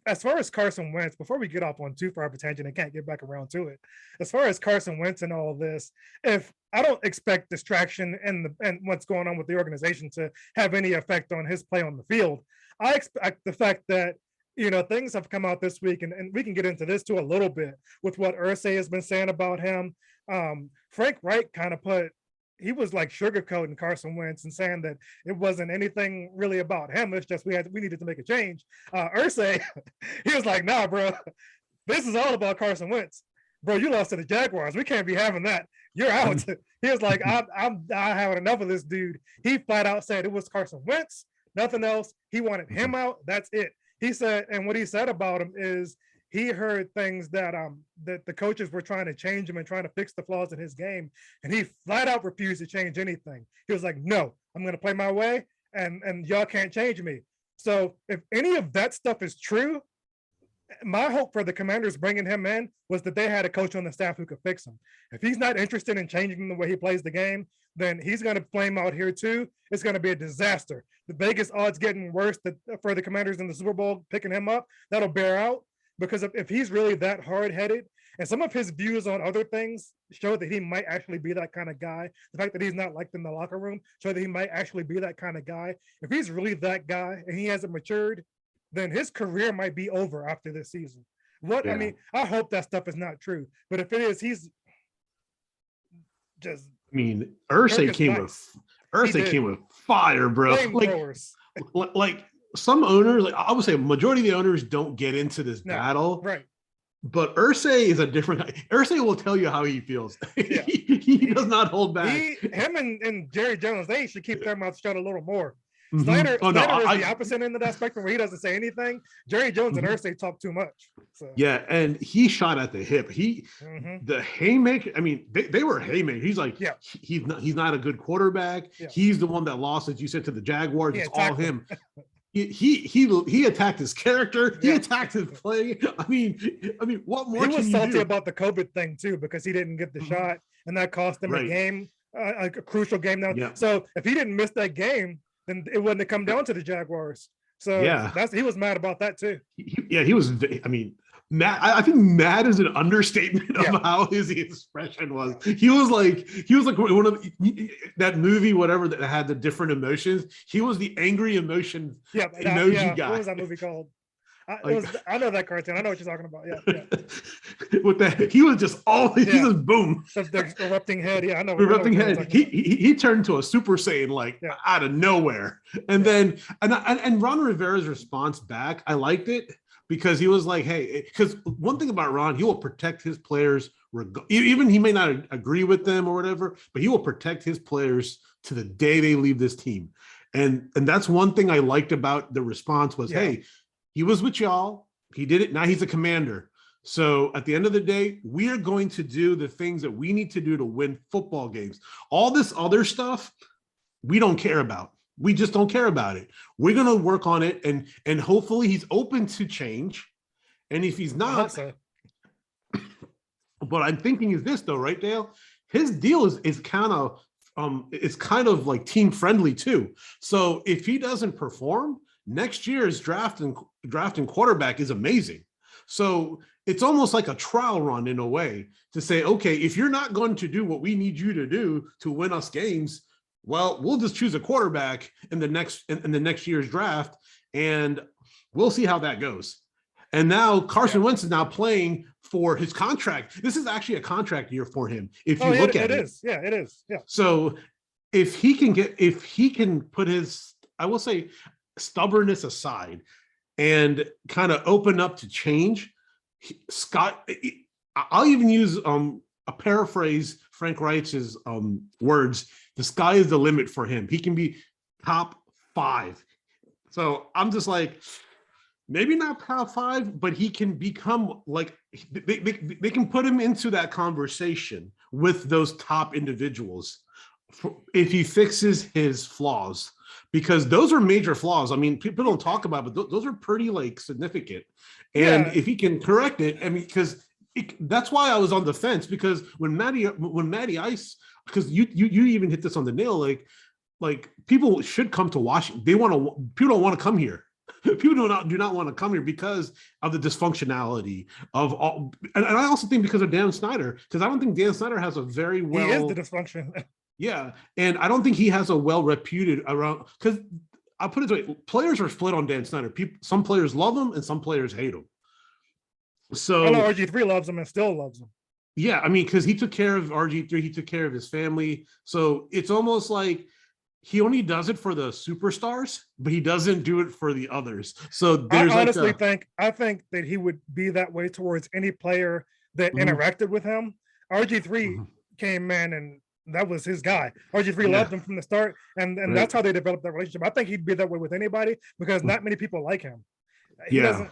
as far as Carson Wentz, before we get off on too far of a tangent and can't get back around to it, as far as Carson Wentz and all this, if I don't expect distraction and what's going on with the organization to have any effect on his play on the field, I expect the fact that things have come out this week, and we can get into this too a little bit with what Irsay has been saying about him. Frank Reich kind of he was like sugarcoating Carson Wentz and saying that it wasn't anything really about him. It's just we needed to make a change. Irsay, he was like, nah, bro, this is all about Carson Wentz. Bro, you lost to the Jaguars. We can't be having that. You're out. He was like, I'm having enough of this dude. He flat out said it was Carson Wentz, nothing else. He wanted him out. That's it. He said, and what he said about him is he heard things that the coaches were trying to change him and trying to fix the flaws in his game, and he flat out refused to change anything. He was like, no, I'm going to play my way, and y'all can't change me. So if any of that stuff is true, my hope for the Commanders bringing him in was that they had a coach on the staff who could fix him. If he's not interested in changing the way he plays the game, then he's going to flame out here too. It's going to be a disaster. The Vegas odds getting worse for the Commanders in the Super Bowl picking him up, that'll bear out, because if he's really that hard-headed, and some of his views on other things show that he might actually be that kind of guy. The fact that he's not liked in the locker room show that he might actually be that kind of guy. If he's really that guy and he hasn't matured, then his career might be over after this season. I mean, I hope that stuff is not true, but if it is, he's just. I mean, Irsay came with fire, bro. Like some owners, like I would say, majority of the owners don't get into this battle, right? But Irsay is a different guy. Irsay will tell you how he feels. Yeah. he does not hold back. Him and Jerry Jones, they should keep their mouths shut a little more. Snyder is the opposite end of that spectrum where he doesn't say anything. Jerry Jones and Irsay talk too much. So. Yeah, and he shot at the hip. The haymaker. I mean, they were haymakers. He's like, he's not a good quarterback. Yeah. He's the one that lost, as you said, to the Jaguars. It's all him. He attacked his character. He attacked his play. I mean, what more? He was salty about the COVID thing too because he didn't get the shot, and that cost him a game, a crucial game. Now, so if he didn't miss that game, then it wouldn't have come down to the Jaguars. So he was mad about that too. He was. I mean, mad. I think mad is an understatement of how his expression was. He was like one of that movie, whatever, that had the different emotions. He was the angry emotion emoji guy. What was that movie called? I know that cartoon. I know what you're talking about. Yeah. With that, he was just always he just boom. The erupting head. Yeah, I know. Erupting head. He turned to a Super Saiyan out of nowhere, and then and Ron Rivera's response back, I liked it because he was like, hey, because one thing about Ron, he will protect his players. Even he may not agree with them or whatever, but he will protect his players to the day they leave this team, and that's one thing I liked about the response was, hey. He was with y'all. He did it. Now he's a commander. So at the end of the day, we are going to do the things that we need to do to win football games. All this other stuff, we don't care about. We just don't care about it. We're going to work on it. And hopefully he's open to change. And if he's not, what I'm thinking is this though, right, Dale? His deal is kind of like team friendly too. So if he doesn't perform, next year's drafting quarterback is amazing. So it's almost like a trial run in a way to say, okay, if you're not going to do what we need you to do to win us games, well, we'll just choose a quarterback in the next year's draft, and we'll see how that goes. And now Carson Wentz is now playing for his contract. This is actually a contract year for him. If you look at it, it is. Yeah, it is. Yeah. So if he can put his, I will say, stubbornness aside and kind of open up to change, Scott, I'll even use a paraphrase Frank Reich's words. The sky is the limit for him. He can be top 5. So I'm just like, maybe not top 5, but he can become like, they can put him into that conversation with those top individuals if he fixes his flaws, because those are major flaws. I mean, people don't talk about it, but those are pretty like significant. And if he can correct it, I mean, because that's why I was on the fence, because when Matty Ice, because you even hit this on the nail, like people should come to Washington. People don't want to come here. People do not want to come here because of the dysfunctionality of all, and I also think because of Dan Snyder, because I don't think Dan Snyder has a very well. He is the dysfunction. Yeah, and I don't think he has a well reputed around, because I'll put it this way: players are split on Dan Snyder. Some players love him and some players hate him. So I know RG3 loves him and still loves him. Yeah, I mean, because he took care of RG3, he took care of his family. So it's almost like he only does it for the superstars, but he doesn't do it for the others. So there's I honestly think that he would be that way towards any player that interacted with him. RG3 came in and that was his guy. RG3 loved him from the start, and that's how they developed that relationship. I think he'd be that way with anybody because not many people like him. He doesn't.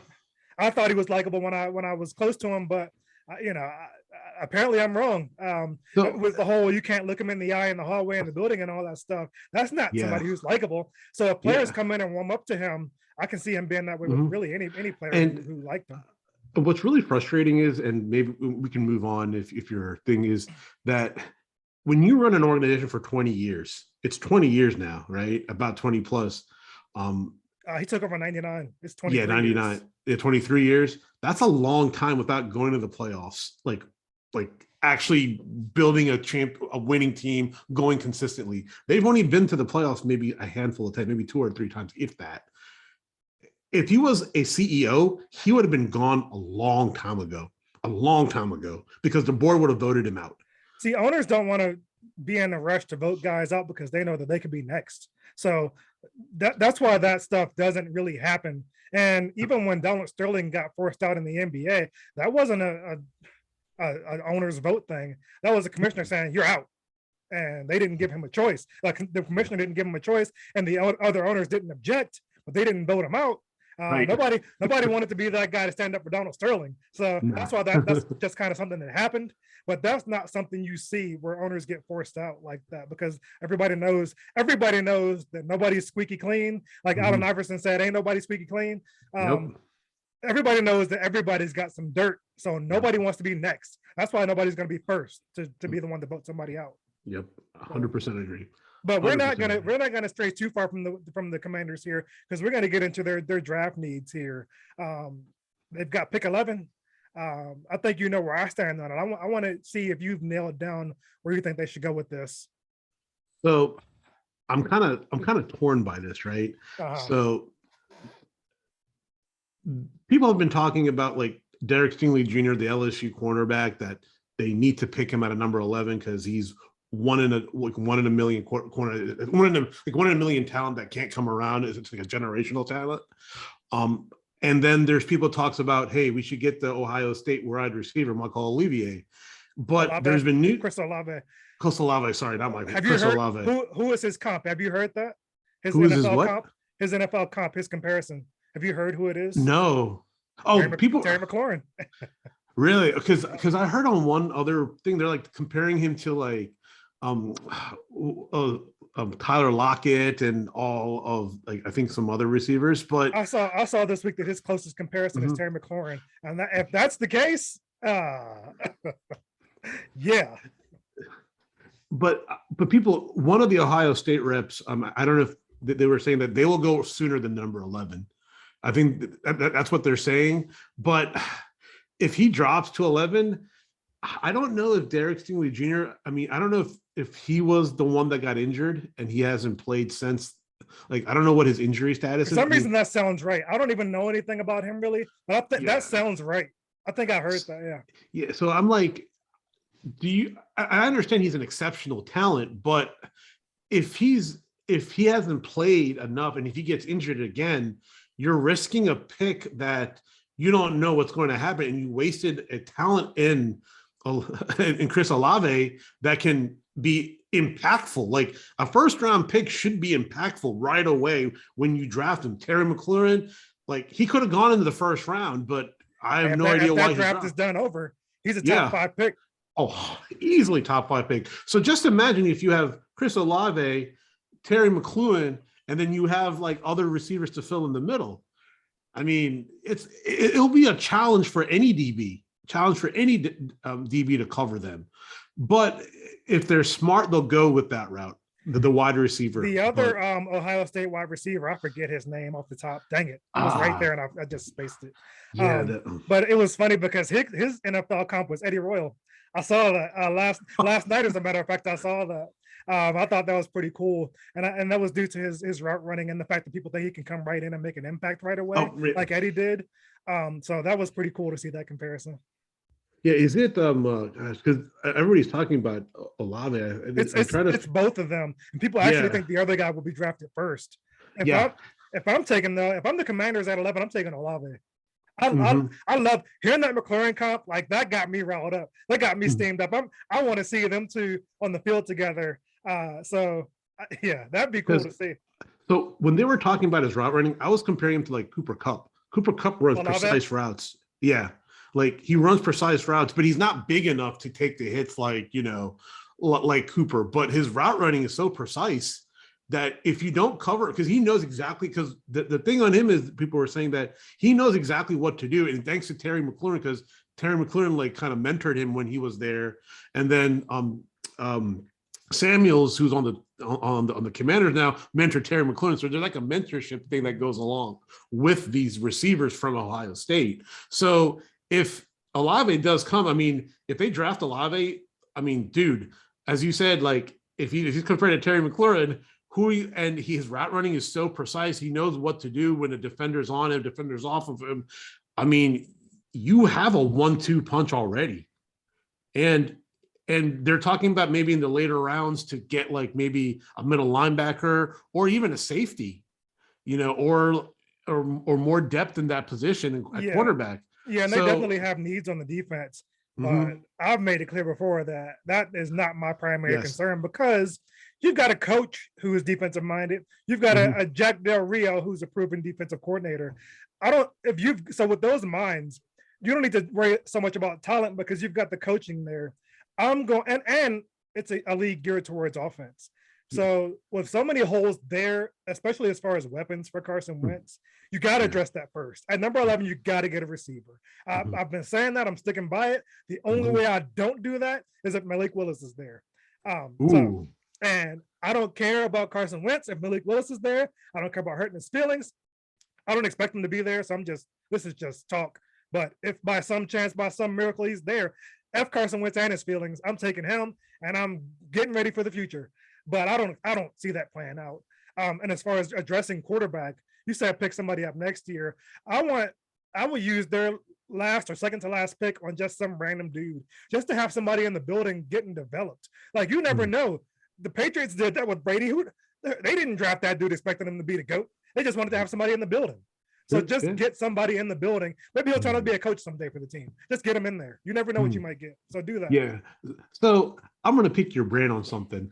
I thought he was likable when I was close to him, but apparently I'm wrong. With the whole you can't look him in the eye in the hallway in the building and all that stuff, that's not somebody who's likable. So if players come in and warm up to him, I can see him being that way with really any player who liked him. What's really frustrating is, and maybe we can move on if your thing is, that when you run an organization for 20 years, it's 20 years now, right? About 20 plus. He took over 99. It's 20. 99. Years. Yeah, 23 years. That's a long time without going to the playoffs. Like actually building a winning team, going consistently. They've only been to the playoffs maybe a handful of times, maybe 2 or 3 times, if that. If he was a CEO, he would have been gone a long time ago, because the board would have voted him out. See, owners don't want to be in a rush to vote guys out because they know that they could be next. So that's why that stuff doesn't really happen. And even when Donald Sterling got forced out in the NBA, that wasn't an owner's vote thing. That was a commissioner saying, you're out. And they didn't give him a choice. Like the commissioner didn't give him a choice, and the other owners didn't object, but they didn't vote him out. Nobody wanted to be that guy to stand up for Donald Sterling. So that's why that's just kind of something that happened. But that's not something you see where owners get forced out like that, because everybody knows that nobody's squeaky clean. Like Allen Iverson said, ain't nobody squeaky clean. Everybody knows that everybody's got some dirt. So nobody wants to be next. That's why nobody's going to be first to be the one to vote somebody out. Yep. 100% agree. But we're not gonna stray too far from the Commanders here, because we're gonna get into their draft needs here. They've got pick 11. I think you know where I stand on it. I want to see if you've nailed down where you think they should go with this. So I'm kind of torn by this, right? So people have been talking about like Derek Stingley Jr., the LSU cornerback, that they need to pick him at a number 11 because he's one in a million talent that can't come around. It's like a generational talent. And then there's people talks about, hey, we should get the Ohio State wide receiver Michael Olivier. But there's been new Chris Olave. Sorry, not Michael. Have you Chris heard Olave. Who is his comp? Have you heard that? Who is his what? Comp, his NFL comp, his comparison. Have you heard who it is? No. Oh, Terry McLaurin. Really? Because I heard on one other thing they're like comparing him to like Tyler Lockett and all of like I think some other receivers, but I saw this week that his closest comparison is Terry McLaurin, and if that's the case, yeah. But people, one of the Ohio State reps, I don't know if they were saying that they will go sooner than number 11. I think that's what they're saying, but if he drops to 11, I don't know if Derek Stingley Jr. I mean, I don't know if he was the one that got injured and he hasn't played since. Like, I don't know what his injury status For is. some reason, that sounds right. I don't even know anything about him really, but that sounds right. I think I heard that. Yeah. Yeah. So I'm like, I understand he's an exceptional talent, but if he hasn't played enough and if he gets injured again, you're risking a pick that you don't know what's going to happen, and you wasted a talent in Chris Olave that can be impactful. Like, a first round pick should be impactful right away when you draft him. Terry McLaurin, like, he could have gone into the first round, but I have no idea why that draft is done over. He's a top 5 pick. Oh, easily top 5 pick. So just imagine if you have Chris Olave, Terry McLaurin, and then you have like other receivers to fill in the middle. I mean, it'll be a challenge for any DB to cover them. But if they're smart, they'll go with that route, the wide receiver. The other Ohio State wide receiver, I forget his name off the top. Dang it. It was right there, and I just spaced it. Yeah, but it was funny because his NFL comp was Eddie Royal. I saw that last night, as a matter of fact. I saw that. I thought that was pretty cool, and that was due to his route running and the fact that people think he can come right in and make an impact right away, like Eddie did. So that was pretty cool to see that comparison. Yeah, is it because everybody's talking about Olave? It's both of them, and people actually think the other guy will be drafted first. If I'm the Commanders at 11, I'm taking Olave. I love hearing that McLaurin comp. Like, that got me riled up. That got me steamed up. I want to see them two on the field together. That'd be cool to see. So when they were talking about his route running, I was comparing him to like Cooper Kupp. Cooper Kupp runs precise routes. Yeah. Like, he runs precise routes, but he's not big enough to take the hits like Cooper. But his route running is so precise that if you don't cover, because he knows exactly, because the thing on him is people were saying that he knows exactly what to do. And thanks to Terry McLaurin, because Terry McLaurin like kind of mentored him when he was there. And then Samuels, who's on the Commanders now, mentored Terry McLaurin. So there's like a mentorship thing that goes along with these receivers from Ohio State. So if Olave does come, I mean, if they draft Olave, I mean, dude, as you said, like, if he's compared to Terry McLaurin, his route running is so precise, he knows what to do when a defender's on him, defender's off of him. I mean, you have a 1-2 punch already. And they're talking about maybe in the later rounds to get like maybe a middle linebacker or even a safety, or more depth in that position at quarterback. Yeah, and they definitely have needs on the defense. But I've made it clear before that is not my primary concern, because you've got a coach who is defensive minded. You've got a Jack Del Rio who's a proven defensive coordinator. So with those minds, you don't need to worry so much about talent because you've got the coaching there. And it's a league geared towards offense. So with so many holes there, especially as far as weapons for Carson Wentz, you got to address that first. At number 11, you got to get a receiver. I've been saying that. I'm sticking by it. The only way I don't do that is if Malik Willis is there. And I don't care about Carson Wentz if Malik Willis is there. I don't care about hurting his feelings. I don't expect him to be there. So this is just talk. But if by some chance, by some miracle, he's there, F Carson Wentz and his feelings, I'm taking him and I'm getting ready for the future. But I don't see that playing out. And as far as addressing quarterback, you said pick somebody up next year. I will use their last or second to last pick on just some random dude, just to have somebody in the building getting developed. Like, you never know. The Patriots did that with Brady. They didn't draft that dude expecting him to be the GOAT. They just wanted to have somebody in the building. So just get somebody in the building. Maybe he'll turn out to be a coach someday for the team. Just get him in there. You never know what you might get. So do that. Yeah. So I'm going to pick your brain on something.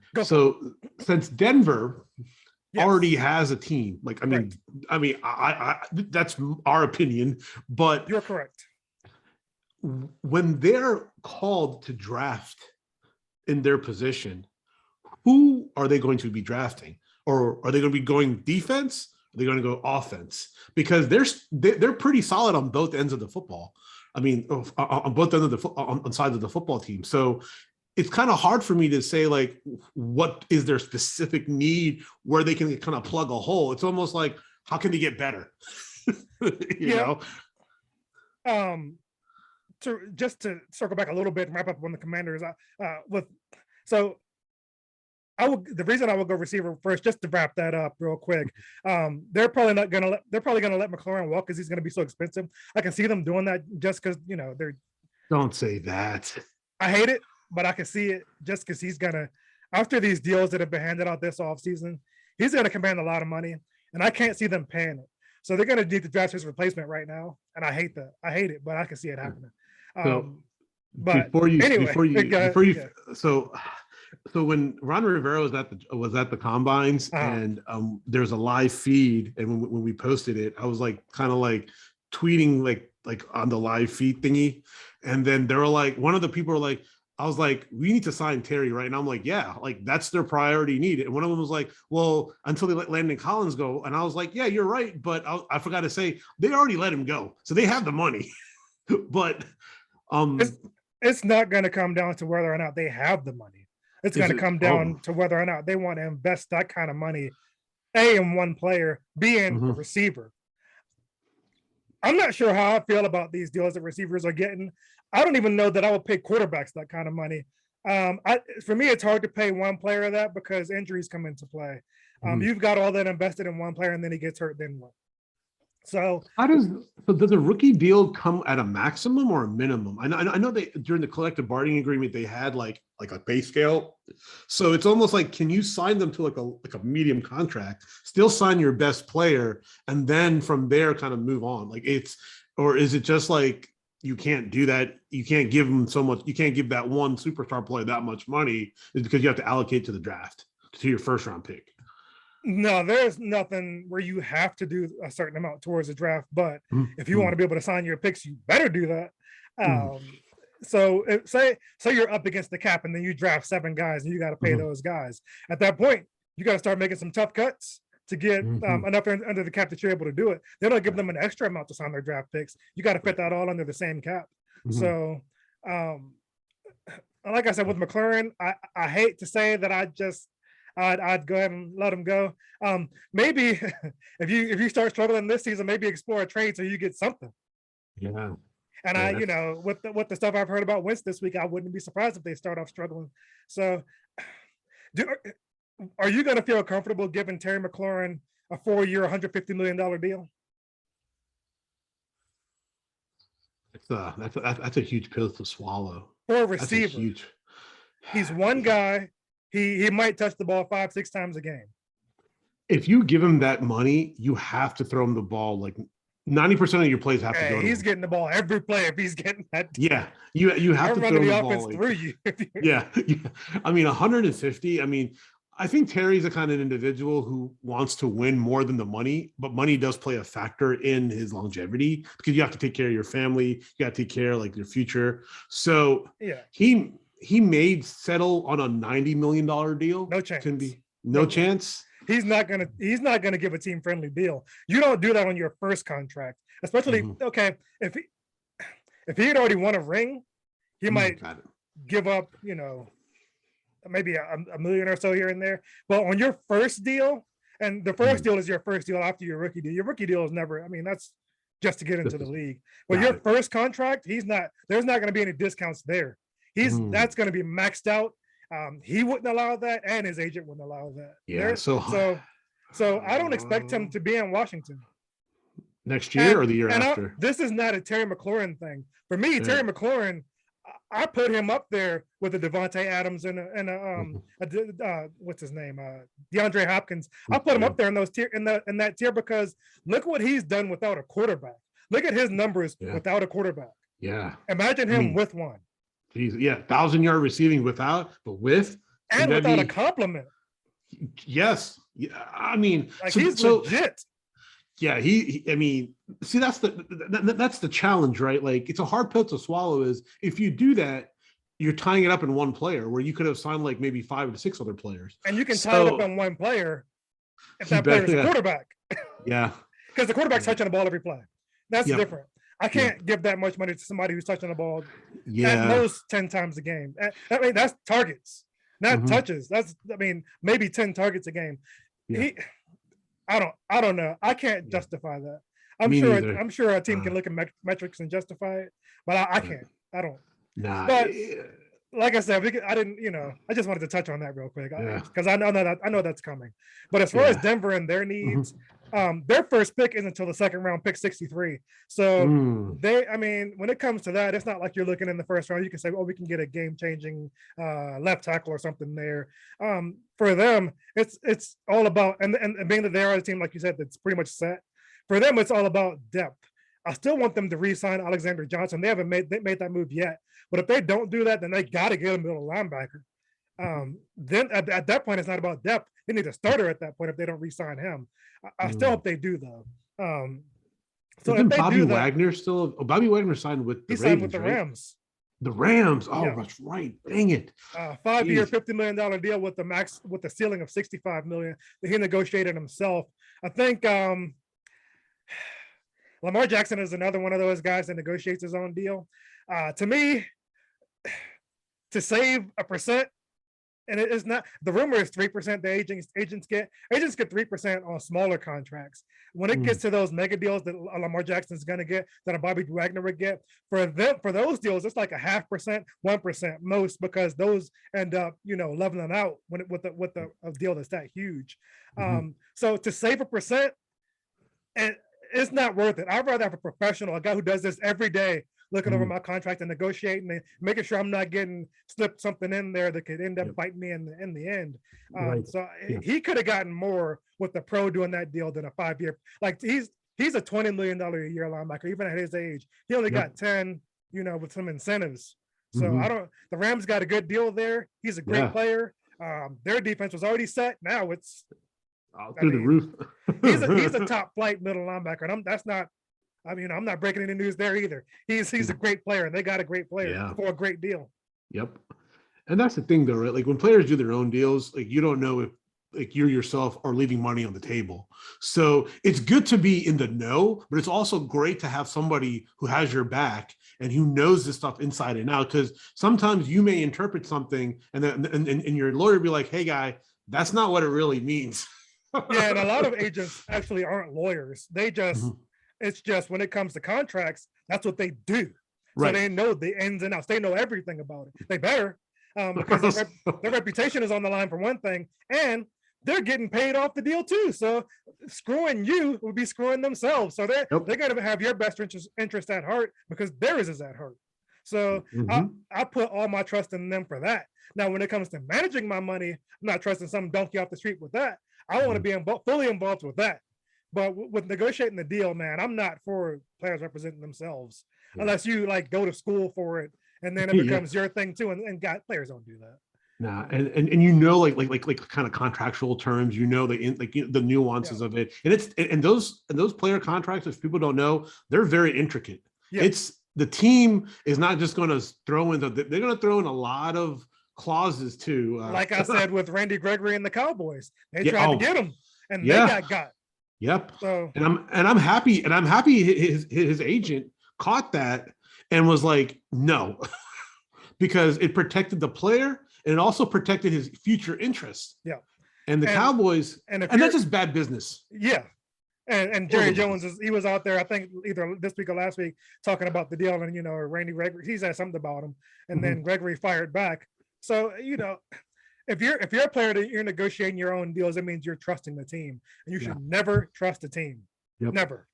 Since Denver already has a team, like, I that's our opinion, but you're correct. When they're called to draft in their position, who are they going to be drafting? Or are they going to be going defense? Are they going to go offense? Because they're pretty solid on both ends of the football. I mean, on both ends of on sides of the football team. So it's kind of hard for me to say, like, what is their specific need where they can kind of plug a hole. It's almost like, how can they get better? you know? to circle back a little bit and wrap up on the Commanders. The reason I will go receiver first, just to wrap that up real quick. They're probably gonna let McLaurin walk because he's gonna be so expensive. I can see them doing that just because they're. Don't say that. I hate it, but I can see it just because he's gonna, after these deals that have been handed out this offseason, he's gonna command a lot of money, and I can't see them paying it. So they're gonna need to draft his replacement right now, and I hate that. I hate it, but I can see it happening. But before you, yeah. So when Ron Rivera was at the combines, and there's a live feed, and when we posted it, I was like kind of like tweeting like on the live feed thingy, and then they were like, one of the people were like, I was like, we need to sign Terry right now. I'm like, yeah, like that's their priority need. And one of them was like, well, until they let Landon Collins go. And I was like, yeah, you're right, but I forgot to say they already let him go, so they have the money. But it's not going to come down to whether or not they have the money. It's going to come down to whether or not they want to invest that kind of money, in one player, B, in a receiver. I'm not sure how I feel about these deals that receivers are getting. I don't even know that I would pay quarterbacks that kind of money. For me, it's hard to pay one player that because injuries come into play. You've got all that invested in one player, and then he gets hurt, then what? So does a rookie deal come at a maximum or a minimum? I know they, during the collective bargaining agreement, they had like a pay scale. So it's almost like, can you sign them to like a medium contract, still sign your best player, and then from there kind of move on? Or is it just like you can't do that? You can't give them so much. You can't give that one superstar player that much money, is because you have to allocate to the draft, to your first round pick. No, there's nothing where you have to do a certain amount towards the draft, but if you want to be able to sign your picks, you better do that. So say you're up against the cap and then you draft 7 guys and you got to pay those guys. At that point, you got to start making some tough cuts to get enough under the cap that you're able to do it. They don't give them an extra amount to sign their draft picks. You got to fit that all under the same cap. So, like I said, with McLaurin, I hate to say that I'd go ahead and let him go. Maybe if you start struggling this season, maybe explore a trade so you get something. Yeah. And with the stuff I've heard about Wentz this week, I wouldn't be surprised if they start off struggling. So, are you going to feel comfortable giving Terry McLaurin a 4-year, $150 million deal? That's a huge pill to swallow. For a receiver, he's one guy. He might touch the ball 5-6 times a game. If you give him that money, you have to throw him the ball. Like 90% of your plays have to go. He's getting the ball every play if he's getting that. Yeah, you have to throw the offense through you. Yeah. I mean, 150. I mean, I think Terry's the kind of individual who wants to win more than the money, but money does play a factor in his longevity because you have to take care of your family. You got to take care of like your future. So yeah, he may settle on a $90 million deal. No chance. No chance. He's not gonna give a team friendly deal. You don't do that on your first contract, especially if he had already won a ring, he might give up, maybe a million or so here and there. But on your first deal, and the first deal is your first deal after your rookie deal. Your rookie deal is never. I mean, that's just to get into the league. But your first contract, there's not going to be any discounts there. That's going to be maxed out. He wouldn't allow that, and his agent wouldn't allow that. Yeah. So I don't expect him to be in Washington next year or the year after. This is not a Terry McLaurin thing for me. Terry McLaurin, I put him up there with a Devontae Adams and what's his name, DeAndre Hopkins. I put him up there in that tier because look what he's done without a quarterback. Look at his numbers without a quarterback. Yeah. Imagine him with one. 1,000-yard receiving without a compliment. Yes. Yeah. I mean, he's legit. Yeah. I mean, see, that's the challenge, right? Like, it's a hard pill to swallow. Is if you do that, you're tying it up in one player where you could have signed like maybe 5 to 6 other players. And you can tie it up in one player if that player is a quarterback. Yeah. Because the quarterback's touching the ball every play. That's different. I can't give that much money to somebody who's touching the ball at most 10 times a game. I mean, that's targets, not touches. Maybe 10 targets a game. I don't know. I can't justify that. Me neither. I'm sure a team can look at metrics and justify it, but I can't. I don't. Nah. But like I said, I didn't, I just wanted to touch on that real quick because I know that's coming. But as far as Denver and their needs, their first pick isn't until the second round, pick 63. So when it comes to that, it's not like you're looking in the first round. You can say, oh, we can get a game-changing left tackle or something there. For them, it's all about and being that they are a team, like you said, that's pretty much set. For them, it's all about depth. I still want them to re-sign Alexander Johnson. They haven't made that move yet. But if they don't do that, then they got to get a middle linebacker. Then at that point, it's not about depth. They need a starter at that point if they don't re-sign him. I still hope they do, though. So if they Bobby Wagner still? Oh, Bobby Wagner signed with the Ravens, signed with the Rams. The Rams. Oh, that's right. Dang it. 5-year, $50 million deal with the ceiling of $65 million that he negotiated himself. I think Lamar Jackson is another one of those guys that negotiates his own deal. To me, to save 1%, and it is not, the rumor is 3% the agents get 3% on smaller contracts. When it gets to those mega deals that Lamar Jackson is going to get, that a Bobby Wagner would get, for those deals, it's like 0.5%, 1% most, because those end up, leveling out with a deal that's that huge. So to save 1%, and it's not worth it. I'd rather have a professional, a guy who does this every day, looking over my contract and negotiating and making sure I'm not getting slipped something in there that could end up biting me in the end. So he could have gotten more with the pro doing that deal than a 5-year. Like he's a $20 million a year linebacker, even at his age. He only got 10, with some incentives. So the Rams got a good deal there. He's a great player. Their defense was already set. Now it's through the roof. he's a top flight middle linebacker. And I'm not breaking any news there either. He's a great player, and they got a great player for a great deal. Yep. And that's the thing, though, right? Like when players do their own deals, like you don't know if like you yourself are leaving money on the table. So it's good to be in the know, but it's also great to have somebody who has your back and who knows this stuff inside and out. Because sometimes you may interpret something, and your lawyer be like, "Hey, guy, that's not what it really means." Yeah, and a lot of agents actually aren't lawyers. They just it's just when it comes to contracts, that's what they do. So they know the ins and outs. They know everything about it. They better, because their reputation is on the line for one thing, and they're getting paid off the deal too. So screwing you would be screwing themselves. So they're going to have your best interest at heart, because theirs is at heart. So I put all my trust in them for that. Now, when it comes to managing my money, I'm not trusting some donkey off the street with that. I want to be fully involved with that. But with negotiating the deal, man, I'm not for players representing themselves unless you like go to school for it, and then it becomes your thing too. And players don't do that. Nah, and like kind of contractual terms, the nuances of it, and those player contracts, if people don't know, they're very intricate. It's the team is not just going to throw in they're going to throw in a lot of clauses too. Like I said with Randy Gregory and the Cowboys, they tried to get him, and they got. Yep. So I'm happy his agent caught that and was like, no, because it protected the player and it also protected his future interests. Yeah. And the Cowboys, and that's just bad business. Yeah. And Jerry Jones he was out there, I think either this week or last week, talking about the deal, and Randy Gregory, he said something about him, and then Gregory fired back. So if you're a player that you're negotiating your own deals, it means you're trusting the team, and you should never trust a team. Never.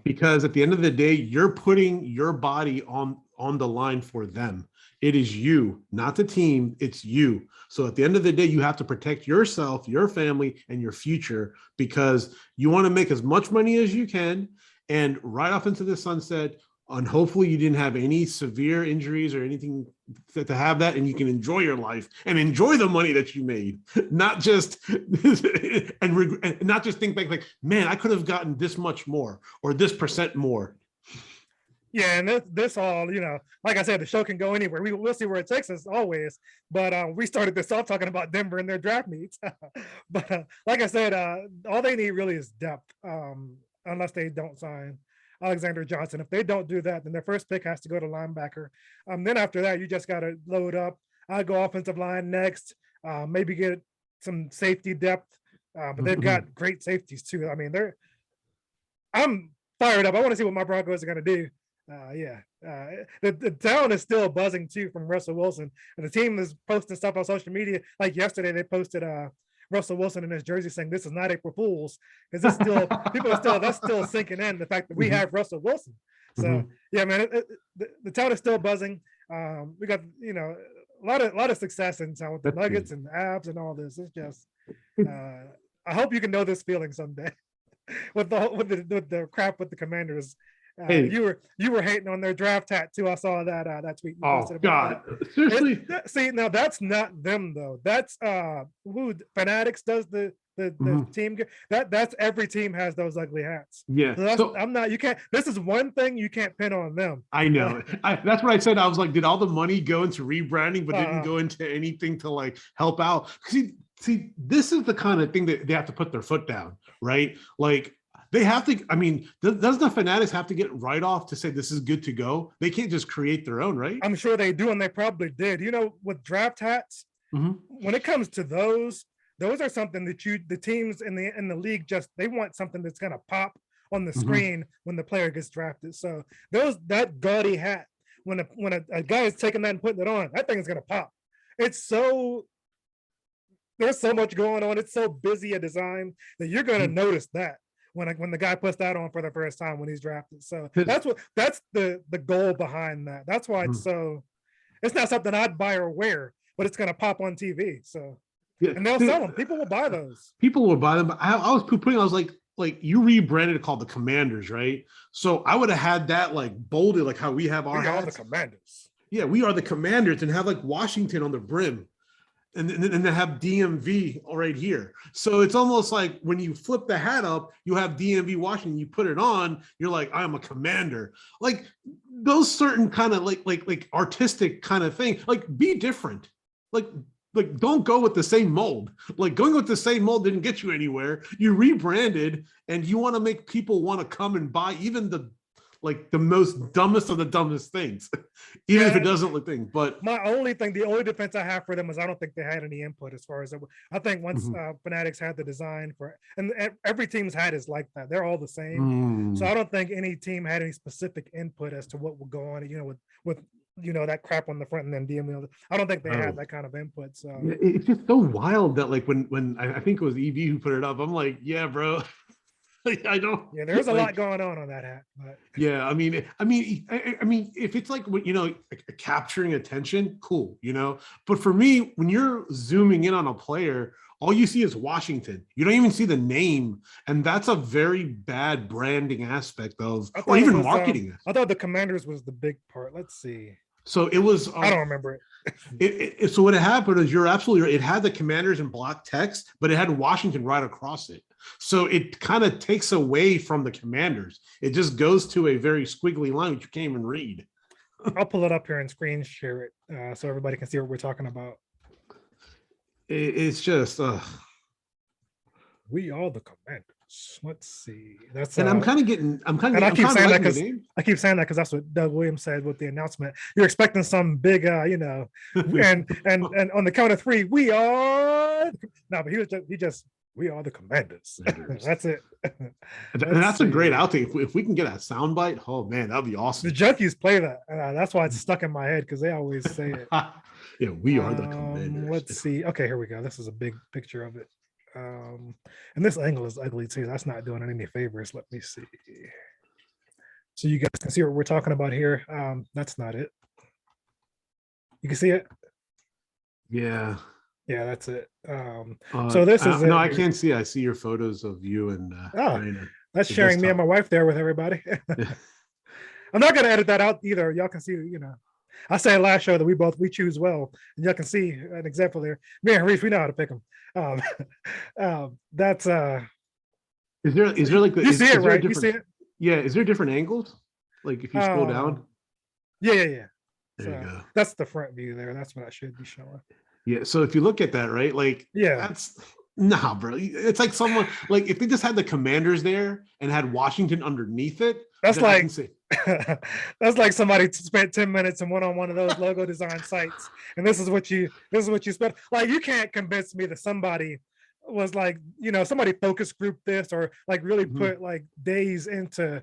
Because at the end of the day, you're putting your body on the line for them. It is you, not the team. It's you. So at the end of the day, you have to protect yourself, your family, and your future, because you want to make as much money as you can and right off into the sunset. And hopefully you didn't have any severe injuries or anything to have that, and you can enjoy your life and enjoy the money that you made, not just and not just think back like, man, I could have gotten this much more or this percent more. Yeah, and this all, like I said, the show can go anywhere. We'll see where it takes us always. But we started this off talking about Denver and their draft needs. But like I said, all they need really is depth, unless they don't sign Alexander Johnson. If they don't do that, then their first pick has to go to linebacker. Then after that, you just got to load up. I'll go offensive line next, maybe get some safety depth, but they've got great safeties too. I mean, fired up. I want to see what my Broncos are going to do. The town is still buzzing too from Russell Wilson, and the team is posting stuff on social media. Like yesterday, they posted Russell Wilson in his jersey saying, "This is not April Fools," because it's still people are still that's still sinking in the fact that we have Russell Wilson. So yeah, man, the town is still buzzing. We got a lot of success in town with the Nuggets and the Abs and all this. It's just I hope you can know this feeling someday with the crap with the Commanders. You were hating on their draft tattoo. I saw that tweet. Oh God! Seriously? See, now that's not them though. That's who Fanatics does the team. That's every team has those ugly hats. Yeah. So I'm not. You can't. This is one thing you can't pin on them. I know. That's what I said. I was like, did all the money go into rebranding, but didn't go into anything to like help out? See, this is the kind of thing that they have to put their foot down, right? Like. They have to, I mean, does the Fanatics have to get right off to say this is good to go? They can't just create their own, right? I'm sure they do, and they probably did. With draft hats, when it comes to those are something that the teams in the league they want something that's gonna pop on the screen when the player gets drafted. So that gaudy hat, when a guy is taking that and putting it on, that thing is gonna pop. There's so much going on. It's so busy a design that you're gonna notice that. When the guy puts that on for the first time when he's drafted. So that's the goal behind that. That's why it's not something I'd buy or wear, but it's going to pop on TV. So, and they'll sell them. People will buy those. People will buy them. But I was putting, I was like you rebranded it called the Commanders, right? So I would have had that like bolded, like how we have our hats. We are the Commanders. Yeah, we are the Commanders, and have like Washington on the brim. And they have DMV right here. So it's almost like when you flip the hat up, you have DMV Washington, you put it on, you're like, I'm a commander. Like those certain kind of like artistic kind of thing, like be different. Like don't go with the same mold. Like going with the same mold didn't get you anywhere. You rebranded and you want to make people want to come and buy even the most dumbest of the dumbest things, even if it doesn't look thing. But the only defense I have for them is I don't think they had any input as far as I think once Fanatics had the design and every team's hat is like that. They're all the same. So I don't think any team had any specific input as to what would go on, with that crap on the front and then DML. I don't think they had that kind of input. So it's just so wild that like when I think it was EV who put it up, I'm like, yeah, bro. I don't. Yeah, there's a lot going on that hat. But. Yeah, I mean, if it's like capturing attention, cool, But for me, when you're zooming in on a player, all you see is Washington. You don't even see the name, and that's a very bad branding aspect of, or even marketing. I thought the Commanders was the big part. Let's see. So it was. I don't remember it. So what had happened is you're absolutely right. It had the Commanders in block text, but it had Washington right across it. So it kind of takes away from the Commanders. It just goes to a very squiggly line which you can't even read. I'll pull it up here and screen share it so everybody can see what we're talking about. It's just we are the Commanders. Let's see. That's and I keep saying that because that's what Doug Williams said with the announcement. You're expecting some big and on the count of three, we are but he just we are the Commanders. That's it. And that's a great outing. If we can get a soundbite, oh man, that'd be awesome. The Junkies play that. That's why it's stuck in my head because they always say it. Yeah, we are the Commanders. Let's see. Okay, here we go. This is a big picture of it. And this angle is ugly too. That's not doing it any favors. Let me see. So you guys can see what we're talking about here. That's not it. You can see it? Yeah. Yeah, that's it. So this is no, I can't see. I see your photos of you and that's sharing me and my wife there with everybody. I'm not gonna edit that out either. Y'all can see, I said last show that we choose well, and y'all can see an example there. Me and Reef, we know how to pick them. That's is there like you see it, right? You see it? Yeah, is there different angles? Like if you scroll down? Yeah. There you go. That's the front view there. That's what I should be showing. Yeah, so if you look at that, right? Like, that's bro. It's like someone like if they just had the Commanders there and had Washington underneath it. That's like that's like somebody spent 10 minutes in one of those logo design sites, and this is what you spent. Like, you can't convince me that somebody was like, somebody focus group this or like really put like days into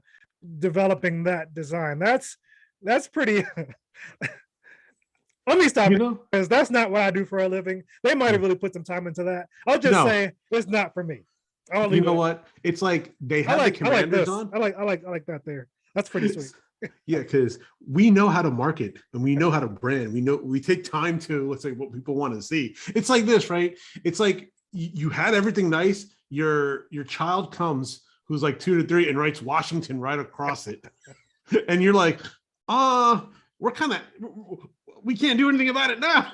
developing that design. That's pretty. Let me stop You it know? because that's not what I do for a living. They might have really put some time into that. I'll just No. say it's not for me. I'll You leave know it. what? It's like they I have the like Commanders this. on. I like that there. That's pretty sweet. Yeah, because we know how to market and we know how to brand. We take time to, let's say, what people want to see. It's like this, right? It's like you had everything nice. Your child comes who's like 2 to 3 and writes Washington right across it, and you're like, we can't do anything about it now.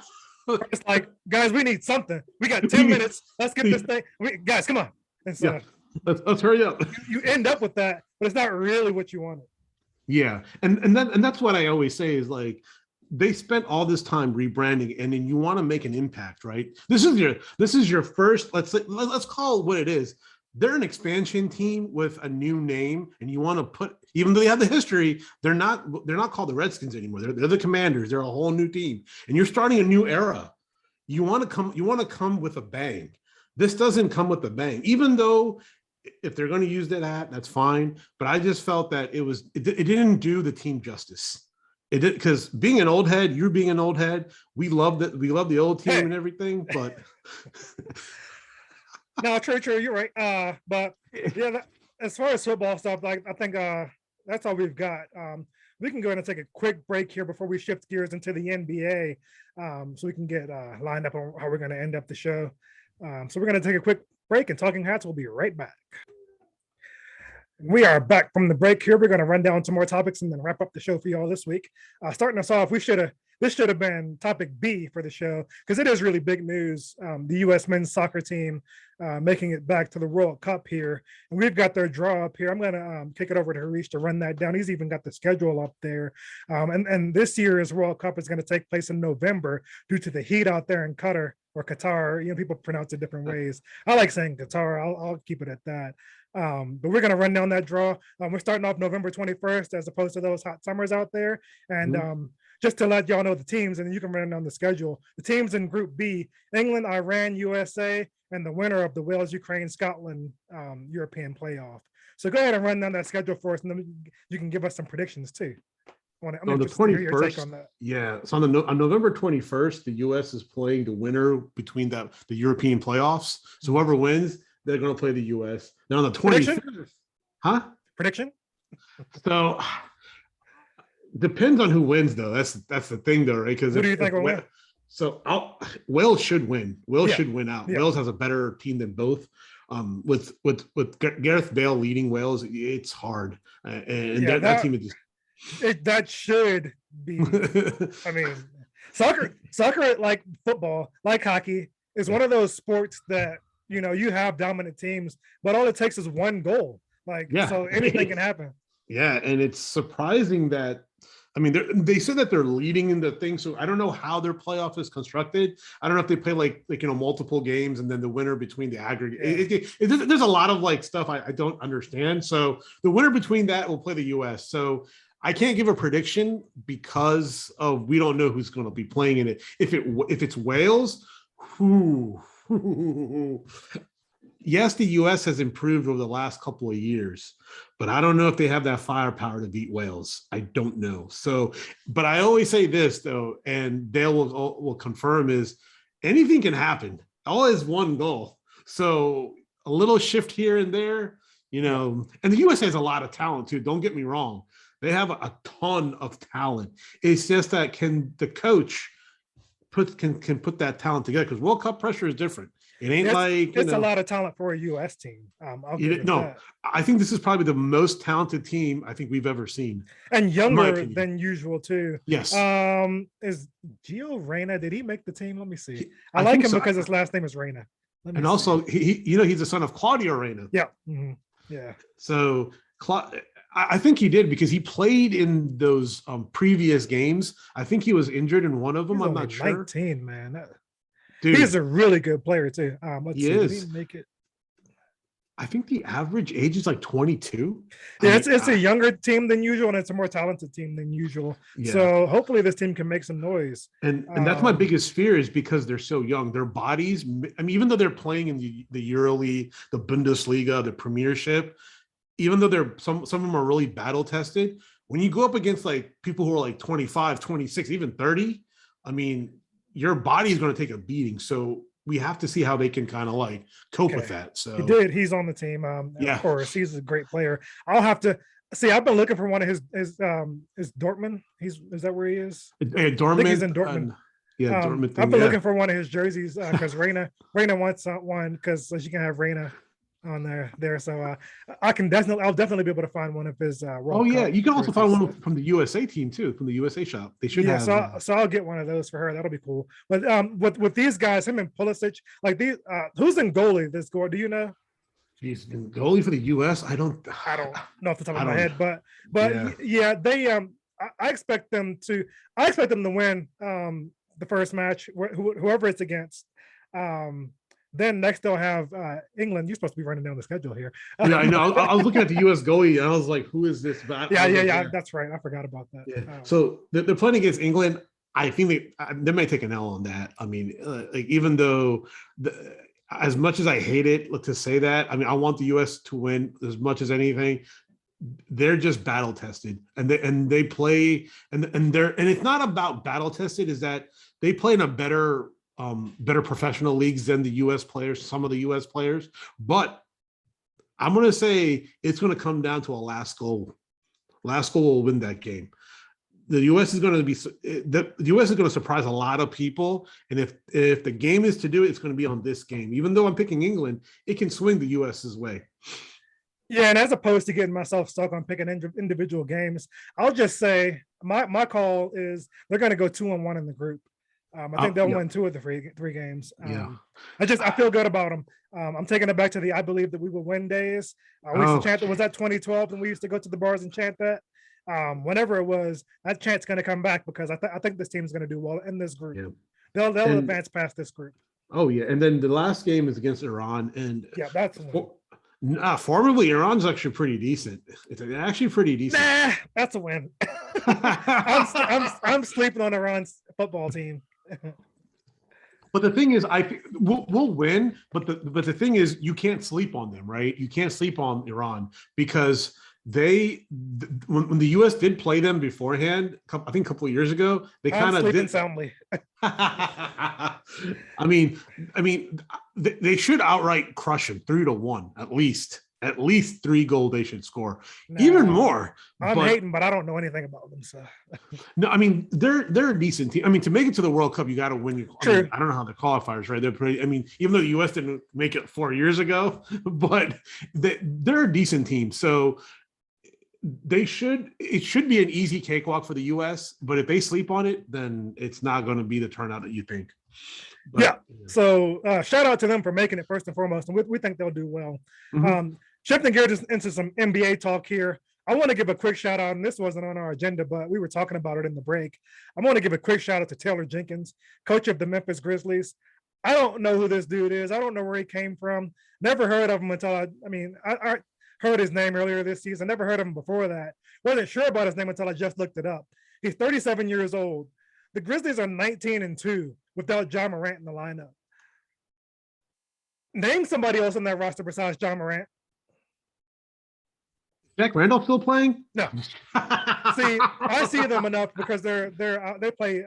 It's like, guys, we need something. We got 10 minutes. Let's get this thing. Guys, come on. And so yeah, let's hurry up. you end up with that, but it's not really what you wanted. Yeah, and that's what I always say is like they spent all this time rebranding, and then you want to make an impact, right? This is your first. Let's call it what it is. They're an expansion team with a new name, and you want to put, even though they have the history, they're not called the Redskins anymore. They're the Commanders. They're a whole new team, and you're starting a new era. You want to come with a bang. This doesn't come with a bang, even though if they're going to use that's fine. But I just felt that it didn't do the team justice. It did, because being an old head, you're being an old head. We love the old team and everything, but no, true, you're right. But yeah, as far as football stuff, like I think that's all we've got. We can go ahead and take a quick break here before we shift gears into the NBA, so we can get lined up on how we're going to end up the show. So we're going to take a quick break, and Talking Hats will be right back. We are back from the break here. We're going to run down some more topics and then wrap up the show for y'all this week. Starting us off, this should have been topic B for the show because it is really big news. The U.S. men's soccer team making it back to the World Cup here, and we've got their draw up here. I'm going to kick it over to Harish to run that down. He's even got the schedule up there, and this year's World Cup is going to take place in November due to the heat out there in Qatar or Qatar. You know, people pronounce it different ways. I like saying Qatar. I'll keep it at that. But we're going to run down that draw. We're starting off November 21st as opposed to those hot summers out there, and just to let y'all know the teams, and you can run down the schedule. The teams in Group B: England, Iran, USA, and the winner of the Wales, Ukraine, Scotland European playoff. So go ahead and run down that schedule for us, and then you can give us some predictions too. On the 21st, yeah. So on November 21st, the U.S. is playing the winner between the European playoffs. So whoever wins, they're going to play the U.S. Now on the 25th, Prediction? So depends on who wins, though. That's the thing, though, right? Because who do you think will win? So Wales should win. Wales should win out. Yeah. Wales has a better team than both. With Gareth Bale leading Wales, it's hard, and that team is just. That should be. I mean, soccer, like football, like hockey, is one of those sports that you have dominant teams, but all it takes is one goal. So anything can happen. Yeah, and it's surprising that. I mean, they said that they're leading in the thing, so I don't know how their playoff is constructed. I don't know if they play like multiple games and then the winner between the aggregate. There's a lot of stuff I don't understand. So the winner between that will play the U.S. So I can't give a prediction because we don't know who's going to be playing in it. If it's Wales, yes, the U.S. has improved over the last couple of years, but I don't know if they have that firepower to beat Wales. I don't know. So, but I always say this though, and Dale will confirm, is anything can happen. All is one goal. So a little shift here and there, and the U.S. has a lot of talent too. Don't get me wrong. They have a ton of talent. It's just that can the coach can put that talent together, because World Cup pressure is different. It ain't it's a lot of talent for a U.S. team. I think this is probably the most talented team I think we've ever seen, and younger than usual too. Yes. Is Gio Reyna? Did he make the team? Let me see. I like him because his last name is Reyna. And also, he's the son of Claudio Reyna. Yeah. Mm-hmm. Yeah. So I think he did, because he played in those previous games. I think he was injured in one of them. I'm not sure. 19, man. Dude, he's a really good player too. Let's see. Is. Did he make it? I think the average age is like 22. Yeah, it's a younger team than usual, and it's a more talented team than usual. Yeah. So hopefully this team can make some noise. And that's my biggest fear, is because they're so young. Their bodies, I mean, even though they're playing in the EuroLeague, the Bundesliga, the Premiership, even though they're some of them are really battle tested, when you go up against like people who are like 25, 26, even 30, I mean, your body is going to take a beating. So we have to see how they can kind of like cope with that. So he did. He's on the team. Yeah. Of course, he's a great player. I'll have to see. I've been looking for one of his Dortmund. Is that where he is? Dortmund. I think he's in Dortmund. Dortmund thing, I've been looking for one of his jerseys because Raina wants one because she can have Raina on there. So I'll definitely be able to find one of his. You can also find one from the USA team too, from the USA shop. They should have. So I'll get one of those for her. That'll be cool. But with these guys, him and Pulisic, like these, who's in goalie this score? Do you know? He's in goalie for the US. I don't know off the top of my head, but yeah, they I expect them to win the first match, whoever it's against. Then next they'll have England. You're supposed to be running down the schedule here. Yeah, I know. I was looking at the U.S. goalie, and I was like, "Who is this?" Yeah. That's right. I forgot about that. Yeah. So they're playing against England. I think they might take an L on that. I mean, like even though as much as I hate it to say that, I mean, I want the U.S. to win as much as anything. They're just battle tested, and they play, and it's not about battle tested. Is that they play in a better professional leagues than the U.S. players, some of the U.S. players. But I'm going to say it's going to come down to a last goal. Last goal will win that game. The U.S. is going to surprise a lot of people. And if the game is to do it, it's going to be on this game. Even though I'm picking England, it can swing the U.S.'s way. Yeah, and as opposed to getting myself stuck on picking individual games, I'll just say my call is they're going to go 2-1 in the group. I think they'll win 2 of the three games. I feel good about them. I'm taking it back to the I believe that we will win days. We used to chant that. Was that 2012 and we used to go to the bars and chant that? Whenever it was, that chant's going to come back because I think this team's going to do well in this group. Yeah. They'll advance past this group. Oh yeah, and then the last game is against Iran, and that's formerly Iran's actually pretty decent. It's actually pretty decent. Nah, that's a win. I'm sleeping on Iran's football team. But the thing is, we'll win. But the thing is, you can't sleep on them, right? You can't sleep on Iran because when the U.S. did play them beforehand, I think a couple of years ago, they kind of did soundly. I mean, they should outright crush them 3-1 at least. At least 3 goals they should score, even more. I'm hating, but I don't know anything about them. So no, I mean they're a decent team. I mean, to make it to the World Cup, you got to win. True. I don't know how the qualifiers, right? They're pretty. I mean, even though the U.S. didn't make it 4 years ago, but they're a decent team. So it should be an easy cakewalk for the U.S. But if they sleep on it, then it's not going to be the turnout that you think. But, So shout out to them for making it first and foremost, and we think they'll do well. Mm-hmm. Shifting gears into some NBA talk here. I want to give a quick shout out, and this wasn't on our agenda, but we were talking about it in the break. I want to give a quick shout out to Taylor Jenkins, coach of the Memphis Grizzlies. I don't know who this dude is. I don't know where he came from. Never heard of him until I heard his name earlier this season. Never heard of him before that. Wasn't sure about his name until I just looked it up. He's 37 years old. The Grizzlies are 19-2 without Ja Morant in the lineup. Name somebody else on that roster besides Ja Morant. Jack Randolph still playing? No. See, I see them enough because they play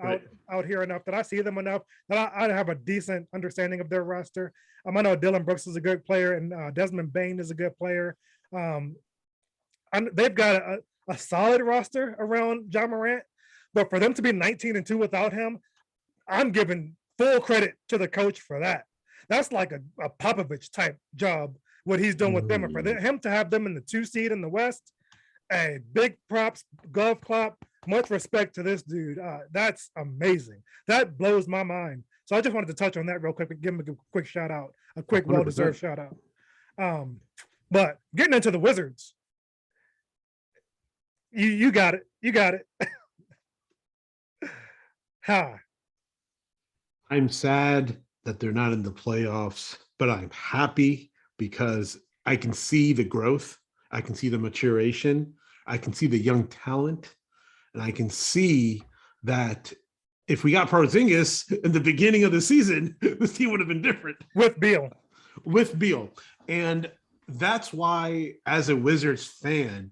out here enough that I see them enough that I have a decent understanding of their roster. I know Dylan Brooks is a good player and Desmond Bane is a good player. They've got a solid roster around Ja Morant, but for them to be 19-2 without him, I'm giving full credit to the coach for that. That's like a Popovich type job, what he's doing with them. And for him to have them in the 2 seed in the West, hey, big props, golf clap, much respect to this dude. That's amazing. That blows my mind. So I just wanted to touch on that real quick and give him a quick shout out, a quick well-deserved shout out. But getting into the Wizards, you got it. You got it. Hi. I'm sad that they're not in the playoffs, but I'm happy because I can see the growth. I can see the maturation. I can see the young talent. And I can see that if we got Porzingis in the beginning of the season, this team would have been different. With Beal. And that's why, as a Wizards fan,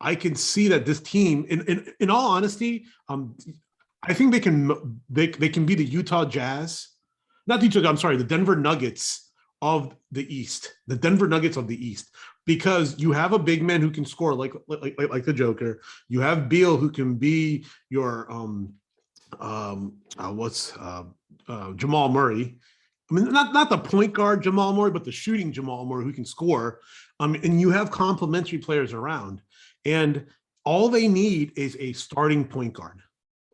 I can see that this team, in all honesty, I think they can be the Utah Jazz, not the Utah. I'm sorry, the Denver Nuggets of the East, because you have a big man who can score like the Joker. You have Beal who can be your Jamal Murray. I mean, not the point guard Jamal Murray, but the shooting Jamal Murray who can score. And you have complementary players around, and all they need is a starting point guard.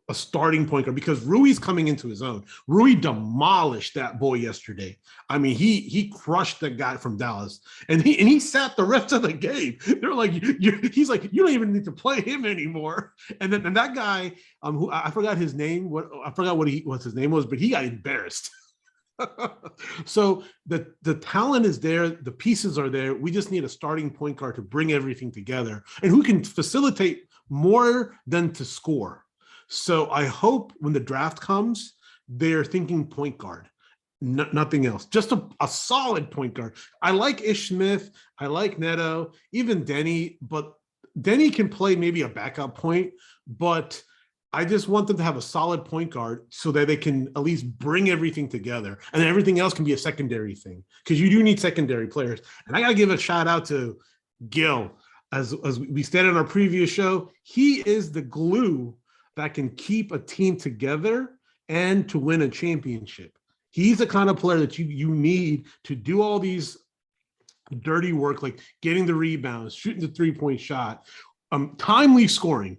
Because Rui's coming into his own. Rui demolished that boy yesterday. I mean, he crushed the guy from Dallas, and he sat the rest of the game. They're like, he's like, you don't even need to play him anymore. And then that guy, who I forgot his name. What his name was, but he got embarrassed. So the talent is there, the pieces are there. We just need a starting point guard to bring everything together, and who can facilitate more than to score. So I hope when the draft comes, they're thinking point guard, nothing else. Just a solid point guard. I like Ish Smith. I like Neto, even Denny, but Denny can play maybe a backup point, but I just want them to have a solid point guard so that they can at least bring everything together, and then everything else can be a secondary thing, because you do need secondary players. And I got to give a shout out to Gil. As we stated on our previous show, he is the glue that can keep a team together and to win a championship. He's the kind of player that you need to do all these dirty work, like getting the rebounds, shooting the three-point shot, timely scoring.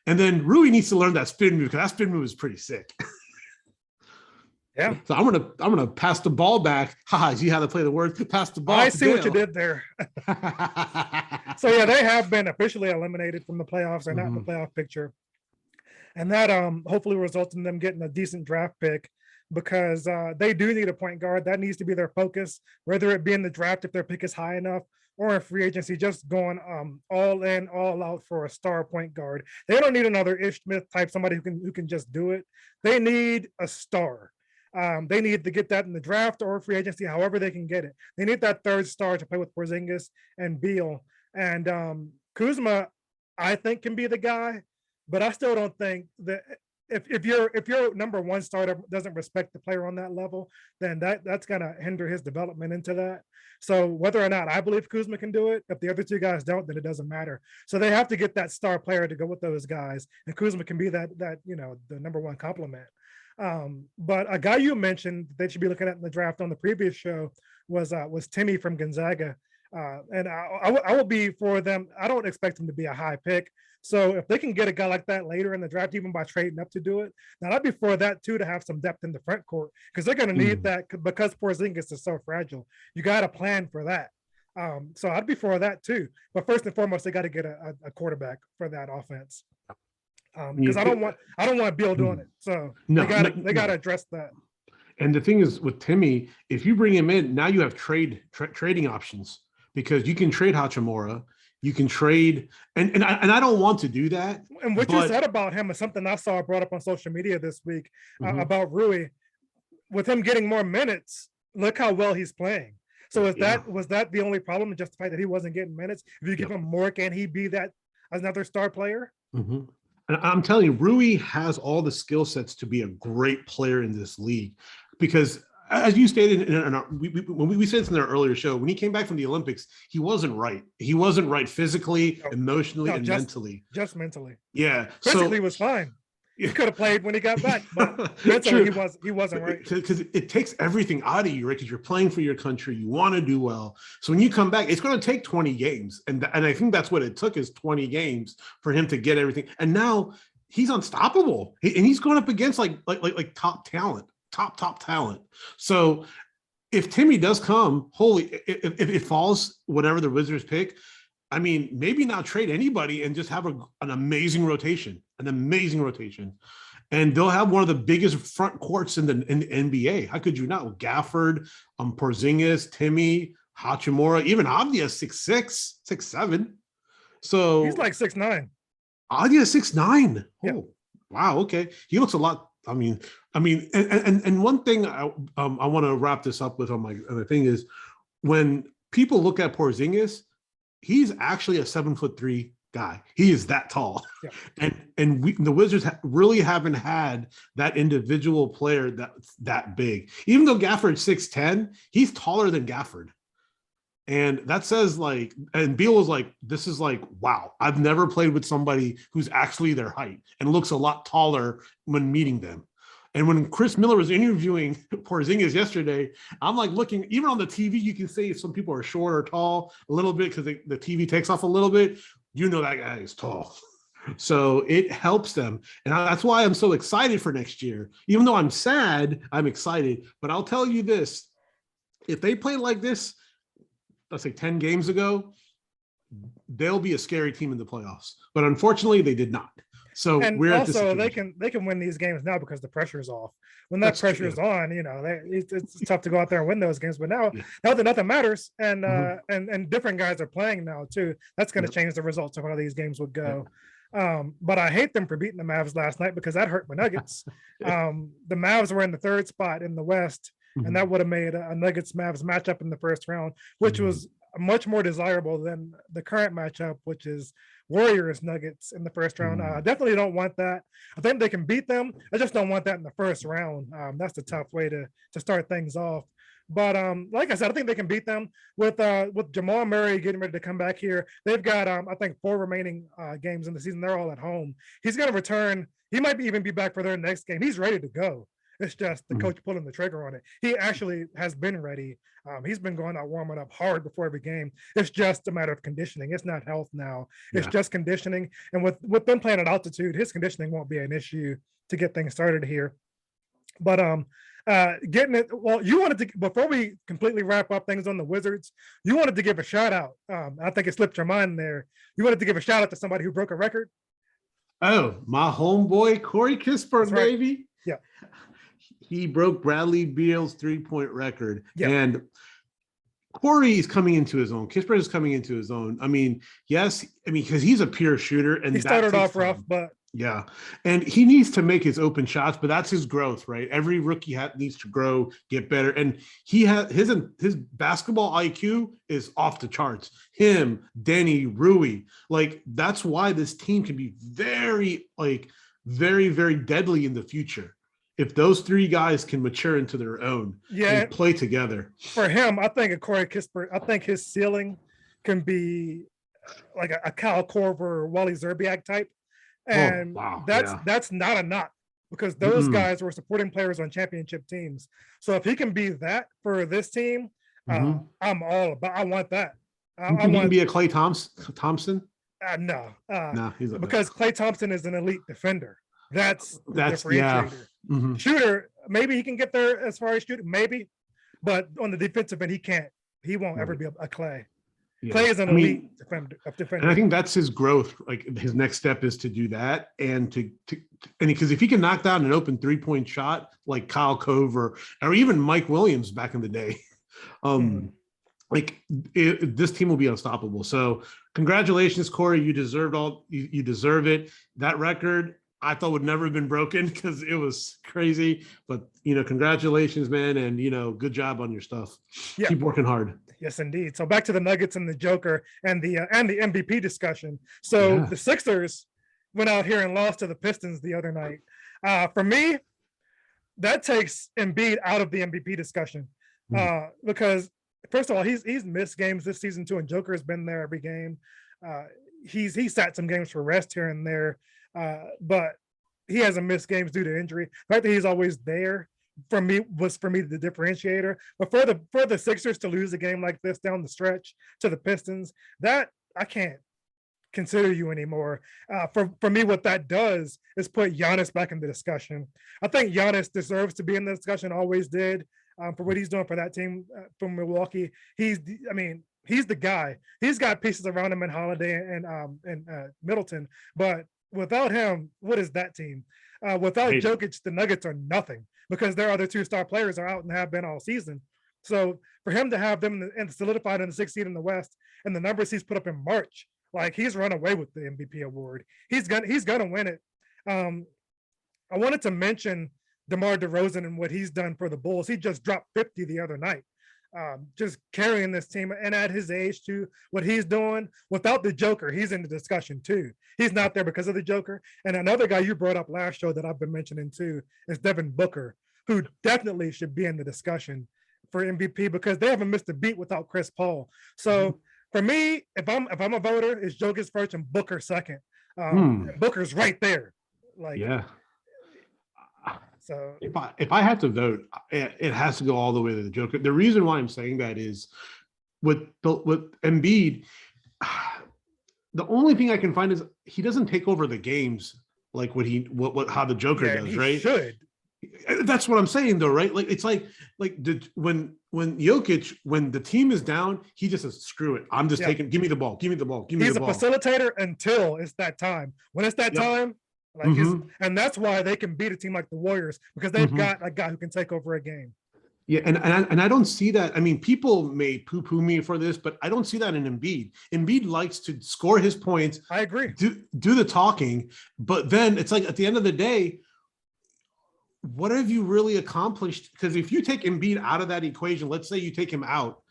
And then Rui needs to learn that spin move, because that spin move is pretty sick. Yeah. So I'm gonna pass the ball back. Haha, see how to play the word? Pass the ball. I see what you did there. So yeah, they have been officially eliminated from the playoffs. They're not in the playoff picture. And that hopefully results in them getting a decent draft pick, because they do need a point guard. That needs to be their focus, whether it be in the draft if their pick is high enough, or in free agency, just going all in, all out for a star point guard. They don't need another Ish Smith type, somebody who can just do it. They need a star. They need to get that in the draft or free agency, however they can get it. They need that third star to play with Porzingis and Beal. And Kuzma, I think, can be the guy. But I still don't think that if your number one starter doesn't respect the player on that level, then that's gonna hinder his development into that. So whether or not I believe Kuzma can do it, if the other two guys don't, then it doesn't matter. So they have to get that star player to go with those guys, and Kuzma can be that the number one complement. But a guy you mentioned they should be looking at in the draft on the previous show was Timmy from Gonzaga. And I will be for them. I don't expect him to be a high pick. So if they can get a guy like that later in the draft, even by trading up to do it, then I'd be for that too, to have some depth in the front court, because they're going to need that, because Porzingis is so fragile. You got to plan for that. So I'd be for that too. But first and foremost, they got to get a quarterback for that offense. Because I don't want Bill doing it. So they got to address that. And the thing is with Timmy, if you bring him in, now you have trading options, because you can trade Hachimura. You can trade, and I don't want to do that. And what you said about him is something I saw brought up on social media this week about Rui. With him getting more minutes, look how well he's playing. So was that the only problem, just the fact that he wasn't getting minutes? If you give him more, can he be that another star player? And I'm telling you, Rui has all the skill sets to be a great player in this league, because as you stated when we said this in our earlier show, when he came back from the Olympics, he wasn't right. He wasn't right physically, emotionally, and mentally. Just mentally. Yeah. Physically was fine. He could have played when he got back, but mentally he wasn't right. Because it takes everything out of you, right? Because you're playing for your country, you want to do well. So when you come back, it's going to take 20 games, and I think that's what it took, is 20 games for him to get everything. And now he's unstoppable, and he's going up against like top talent. Top talent. So if Timmy does come, if it falls whatever the Wizards pick, I mean, maybe not trade anybody and just have an amazing rotation, and they'll have one of the biggest front courts in the NBA. How could you not? Gafford, Porzingis, Timmy, Hachimura, even Avdia, 6'6", 6'7". So he's like 6'9". Avdia 6'9". Yeah. Oh, wow. Okay, he looks a lot. I mean, and one thing I want to wrap this up with on the thing is, when people look at Porzingis, he's actually a 7'3" guy. He is that tall. Yeah. And the Wizards really haven't had that individual player that big. Even though Gafford's 6'10", he's taller than Gafford. And that says like, and Beal was like, this is like, wow, I've never played with somebody who's actually their height and looks a lot taller when meeting them. And when Chris Miller was interviewing Porzingis yesterday, I'm like looking, even on the TV, you can see if some people are short or tall a little bit because the TV takes off a little bit. You know that guy is tall. So it helps them. And that's why I'm so excited for next year. Even though I'm sad, I'm excited. But I'll tell you this, if they play like this, let's say 10 games ago, they'll be a scary team in the playoffs. But unfortunately, they did not. So and we're also they can win these games now because the pressure is off. When that pressure is on, you know, it's tough to go out there and win those games. But now that nothing matters, and and different guys are playing now too. That's going to change the results of how these games would go. But I hate them for beating the Mavs last night because that hurt my Nuggets. The Mavs were in the 3rd spot in the West, and that would have made a Nuggets Mavs matchup in the 1st round, which was much more desirable than the current matchup, which is Warriors Nuggets in the 1st round. Definitely don't want that. I think they can beat them. I just don't want that in the 1st round. That's the tough way to start things off. But like I said, I think they can beat them with Jamal Murray getting ready to come back here. They've got I think 4 remaining games in the season. They're all at home. He's going to return. He might even be back for their next game. He's ready to go. It's just the coach pulling the trigger on it. He actually has been ready. He's been going out warming up hard before every game. It's just a matter of conditioning. It's not health now. It's just conditioning. And with them playing at altitude, his conditioning won't be an issue to get things started here. But getting it, well, you wanted to, before we completely wrap up things on the Wizards, you wanted to give a shout out. I think it slipped your mind there. You wanted to give a shout out to somebody who broke a record. Oh, my homeboy, Corey Kispert, right. baby. Yeah. He broke Bradley Beal's 3-point record. Yeah. And Corey is coming into his own. Kispert is coming into his own. I mean, yes, because he's a pure shooter. And he started off rough, but yeah. And he needs to make his open shots, but that's his growth, right? Every rookie needs to grow, get better. And he has his basketball IQ is off the charts. Him, Denny, Rui, like that's why this team can be very, very deadly in the future. If those 3 guys can mature into their own and play together. For him, I think Corey Kispert, I think his ceiling can be like a Kyle Korver, Wally Zerbiak type. And that's not a knock because those guys were supporting players on championship teams. So if he can be that for this team, I'm all about. I want that. I want to be a Klay Thompson. No, because Klay Thompson is an elite defender. That's differentiator. Shooter, maybe he can get there as far as shooting, maybe, but on the defensive end, he can't. He won't ever be a Klay. Yeah. Klay is an elite defender. And I think that's his growth. Like his next step is to do that, and because if he can knock down an open 3-point shot like Kyle Korver or even Mike Williams back in the day, this team will be unstoppable. So congratulations, Corey. You deserve it. That record I thought would never have been broken because it was crazy. But congratulations, man, and good job on your stuff. Yeah. Keep working hard. Yes, indeed. So back to the Nuggets and the Joker and the MVP discussion. So the Sixers went out here and lost to the Pistons the other night. For me, that takes Embiid out of the MVP discussion because first of all, he's missed games this season too, and Joker has been there every game. He's sat some games for rest here and there, but he hasn't missed games due to injury. The fact that he's always there for me the differentiator. But for the Sixers to lose a game like this down the stretch to the Pistons, that I can't consider you anymore. For me, what that does is put Giannis back in the discussion. I think Giannis deserves to be in the discussion, always did, for what he's doing for that team from Milwaukee. He's the guy. He's got pieces around him in Holiday and Middleton, but without him, what is that team? Without Jokic, the Nuggets are nothing because their other 2 star players are out and have been all season. So for him to have them and solidified in the 6th seed in the West and the numbers he's put up in March, like he's run away with the MVP award. He's gonna win it. I wanted to mention DeMar DeRozan and what he's done for the Bulls. He just dropped 50 the other night. just carrying this team. And at his age, too, what he's doing without the Joker, he's in the discussion, too. He's not there because of the Joker. And another guy you brought up last show that I've been mentioning, too, is Devin Booker, who definitely should be in the discussion for MVP because they haven't missed a beat without Chris Paul. So for me, if I'm a voter, it's Jokic first and Booker second. Booker's right there. Like, yeah. So if I had to vote, it has to go all the way to the Joker. The reason why I'm saying that is with Embiid, the only thing I can find is he doesn't take over the games like how the Joker does, he right? Should. That's what I'm saying, though, right? Like it's like when Jokic, when the team is down, he just says, "Screw it, I'm just taking. Give me the ball. Give me the ball. Give me the ball." He's a facilitator until it's that time. When it's that time, like and that's why they can beat a team like the Warriors because they've got a guy who can take over a game. Yeah, and I don't see that. I mean, people may poo-poo me for this, but I don't see that in Embiid. Embiid likes to score his points. I agree. Do the talking, but then it's like at the end of the day, what have you really accomplished? Because if you take Embiid out of that equation, let's say you take him out,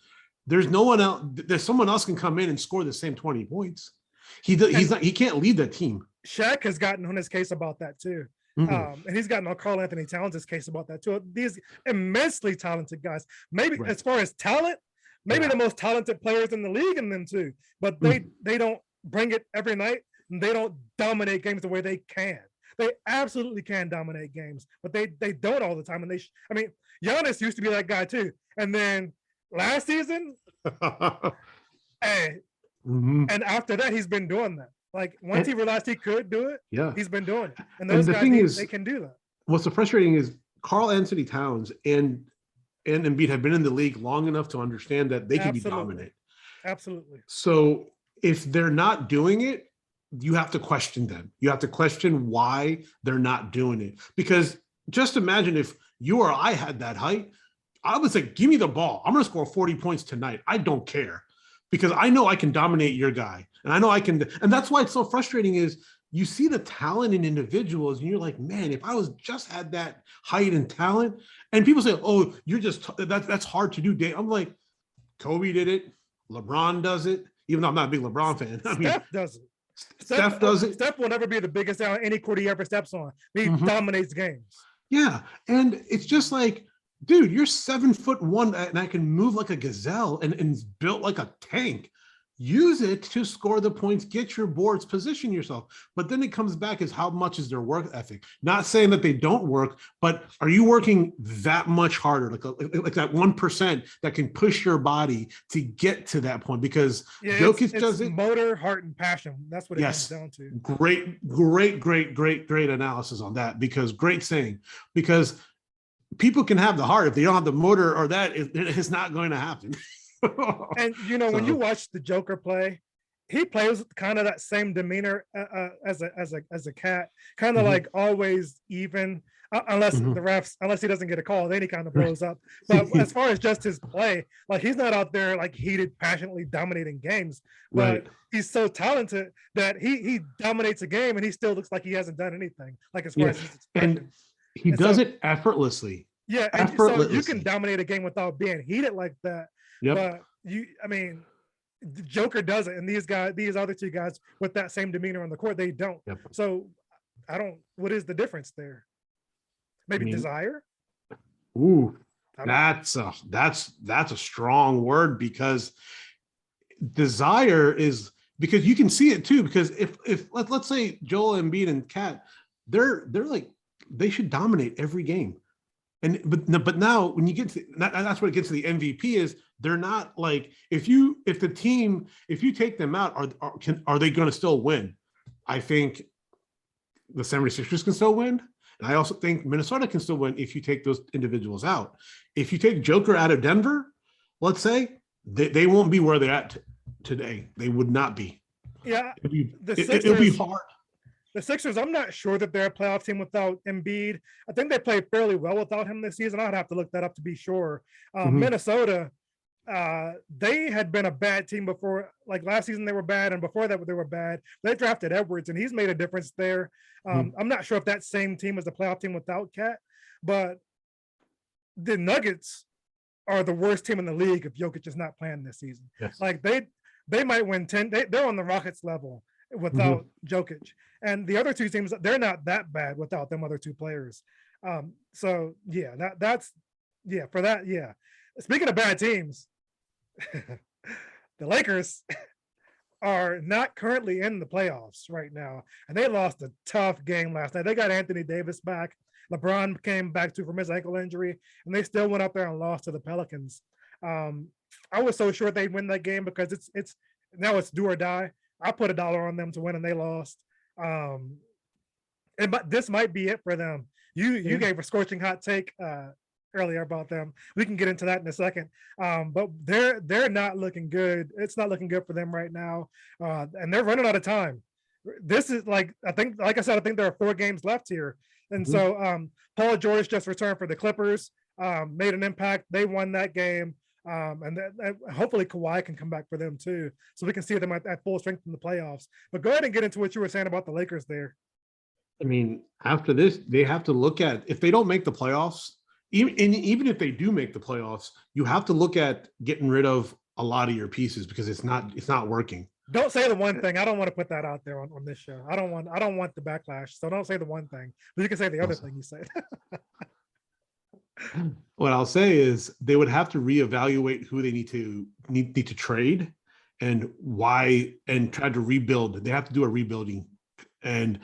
there's no one else. There's someone else can come in and score the same 20 points. He can't lead that team. Shaq has gotten on his case about that too. And he's gotten on Karl Anthony Towns' case about that too. These immensely talented guys. Maybe as far as talent, maybe the most talented players in the league in them too. But they don't bring it every night. And they don't dominate games the way they can. They absolutely can dominate games, but they don't all the time. And I mean, Giannis used to be that guy too. And then last season, and after that, he's been doing that. Like once he realized he could do it, he's been doing it. And those guys, they can do that. What's so frustrating is Karl Anthony Towns and Embiid have been in the league long enough to understand that they can be dominant. Absolutely. So if they're not doing it, you have to question them. You have to question why they're not doing it. Because just imagine if you or I had that height, I would say, give me the ball. I'm going to score 40 points tonight. I don't care because I know I can dominate your guy. And I know I can. And that's why it's so frustrating is you see the talent in individuals and you're like, man, if I was just had that height and talent, and people say, oh, you're just, that's hard to do. I'm like, Kobe did it. LeBron does it. Even though I'm not a big LeBron fan. Steph does it. Steph does it. Steph will never be the biggest out any court he ever steps on. He dominates games. Yeah. And it's just like, dude, you're 7'1" and I can move like a gazelle and built like a tank. Use it to score the points, get your boards, position yourself. But then it comes back as how much is their work ethic? Not saying that they don't work, but are you working that much harder? Like that 1% that can push your body to get to that point? Because Jokic does it. Motor, heart, and passion. That's what it comes down to. Great analysis on that. Because great saying. Because people can have the heart if they don't have the motor, or that it's not going to happen. And when you watch the Joker play, he plays kind of that same demeanor as a cat, kind of like always even, unless the refs, unless he doesn't get a call, then he kind of blows up. But as far as just his play, like he's not out there like heated, passionately dominating games, but he's so talented that he dominates a game and he still looks like he hasn't done anything. Like as far as his expression. And he does it effortlessly. Yeah, and so you can dominate a game without being heated like that. But the Joker does it, and these other two guys with that same demeanor on the court, they don't. So what is the difference there? Maybe desire? Ooh, that's a strong word, because desire is, because you can see it too, because if let's say Joel Embiid and Cat, they're like, they should dominate every game. But now when you get to that's what it gets to the MVP is, they're not like, if you take them out, are they going to still win? I think the 76ers can still win. And I also think Minnesota can still win if you take those individuals out. If you take Joker out of Denver, let's say, they won't be where they're at today. They would not be. Yeah. It'll be hard. The Sixers, I'm not sure that they're a playoff team without Embiid. I think they played fairly well without him this season. I'd have to look that up to be sure. Minnesota, they had been a bad team before. Like last season, they were bad, and before that, they were bad. They drafted Edwards, and he's made a difference there. I'm not sure if that same team is a playoff team without Cat, but the Nuggets, are the worst team in the league if Jokic is not playing this season. Yes. Like they might win 10. They're on the Rockets level without Jokic. And the other two teams, they're not that bad without them other two players. So yeah, that's for that. Yeah. Speaking of bad teams, the Lakers are not currently in the playoffs right now. And they lost a tough game last night. They got Anthony Davis back. LeBron came back from his ankle injury, and they still went up there and lost to the Pelicans. I was so sure they'd win that game because it's now it's do or die. I put $1 on them to win, and they lost. But this might be it for them. You gave a scorching hot take earlier about them. We can get into that in a second. But they're not looking good. It's not looking good for them right now, and they're running out of time. This is like I think there are 4 games left here, and so Paul George just returned for the Clippers, made an impact. They won that game. And hopefully Kawhi can come back for them too, so we can see them at full strength in the playoffs. But go ahead and get into what you were saying about the Lakers there. I mean, after this, they have to look at if they don't make the playoffs, even if they do make the playoffs, you have to look at getting rid of a lot of your pieces because it's not working. Don't say the one thing. I don't want to put that out there on this show. I don't want the backlash. So don't say the one thing, but you can say the other thing you said. What I'll say is they would have to reevaluate who they need to trade and why, and try to rebuild. They have to do a rebuilding. And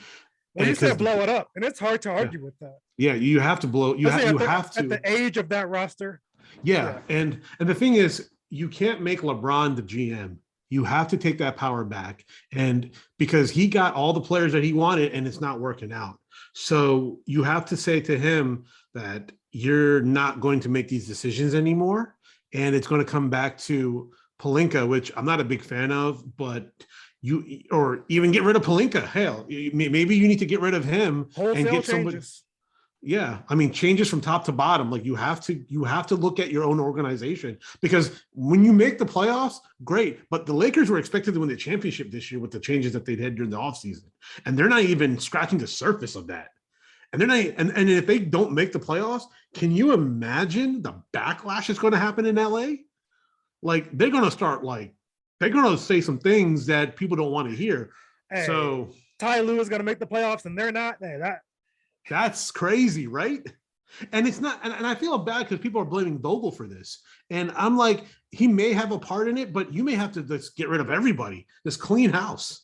you said blow it up, and it's hard to argue with that. Yeah, you have to blow. You have to at the age of that roster. Yeah, and the thing is, you can't make LeBron the GM. You have to take that power back, and because he got all the players that he wanted, and it's not working out. So you have to say to him that you're not going to make these decisions anymore, and it's going to come back to Pelinka, which I'm not a big fan of, but or even get rid of Pelinka. Hell, maybe you need to get rid of him and get somebody. Changes. Yeah, I mean, changes from top to bottom. Like you have to look at your own organization, because when you make the playoffs, great. But the Lakers were expected to win the championship this year with the changes that they'd had during the offseason, and they're not even scratching the surface of that. And they're not. And if they don't make the playoffs, can you imagine the backlash that's going to happen in LA? Like they're going to say some things that people don't want to hear. Hey, so Ty Lue is going to make the playoffs, and they're not. Hey, that's crazy, right? And it's not, and I feel bad because people are blaming Vogel for this. And I'm like, he may have a part in it, but you may have to just get rid of everybody. Just clean house,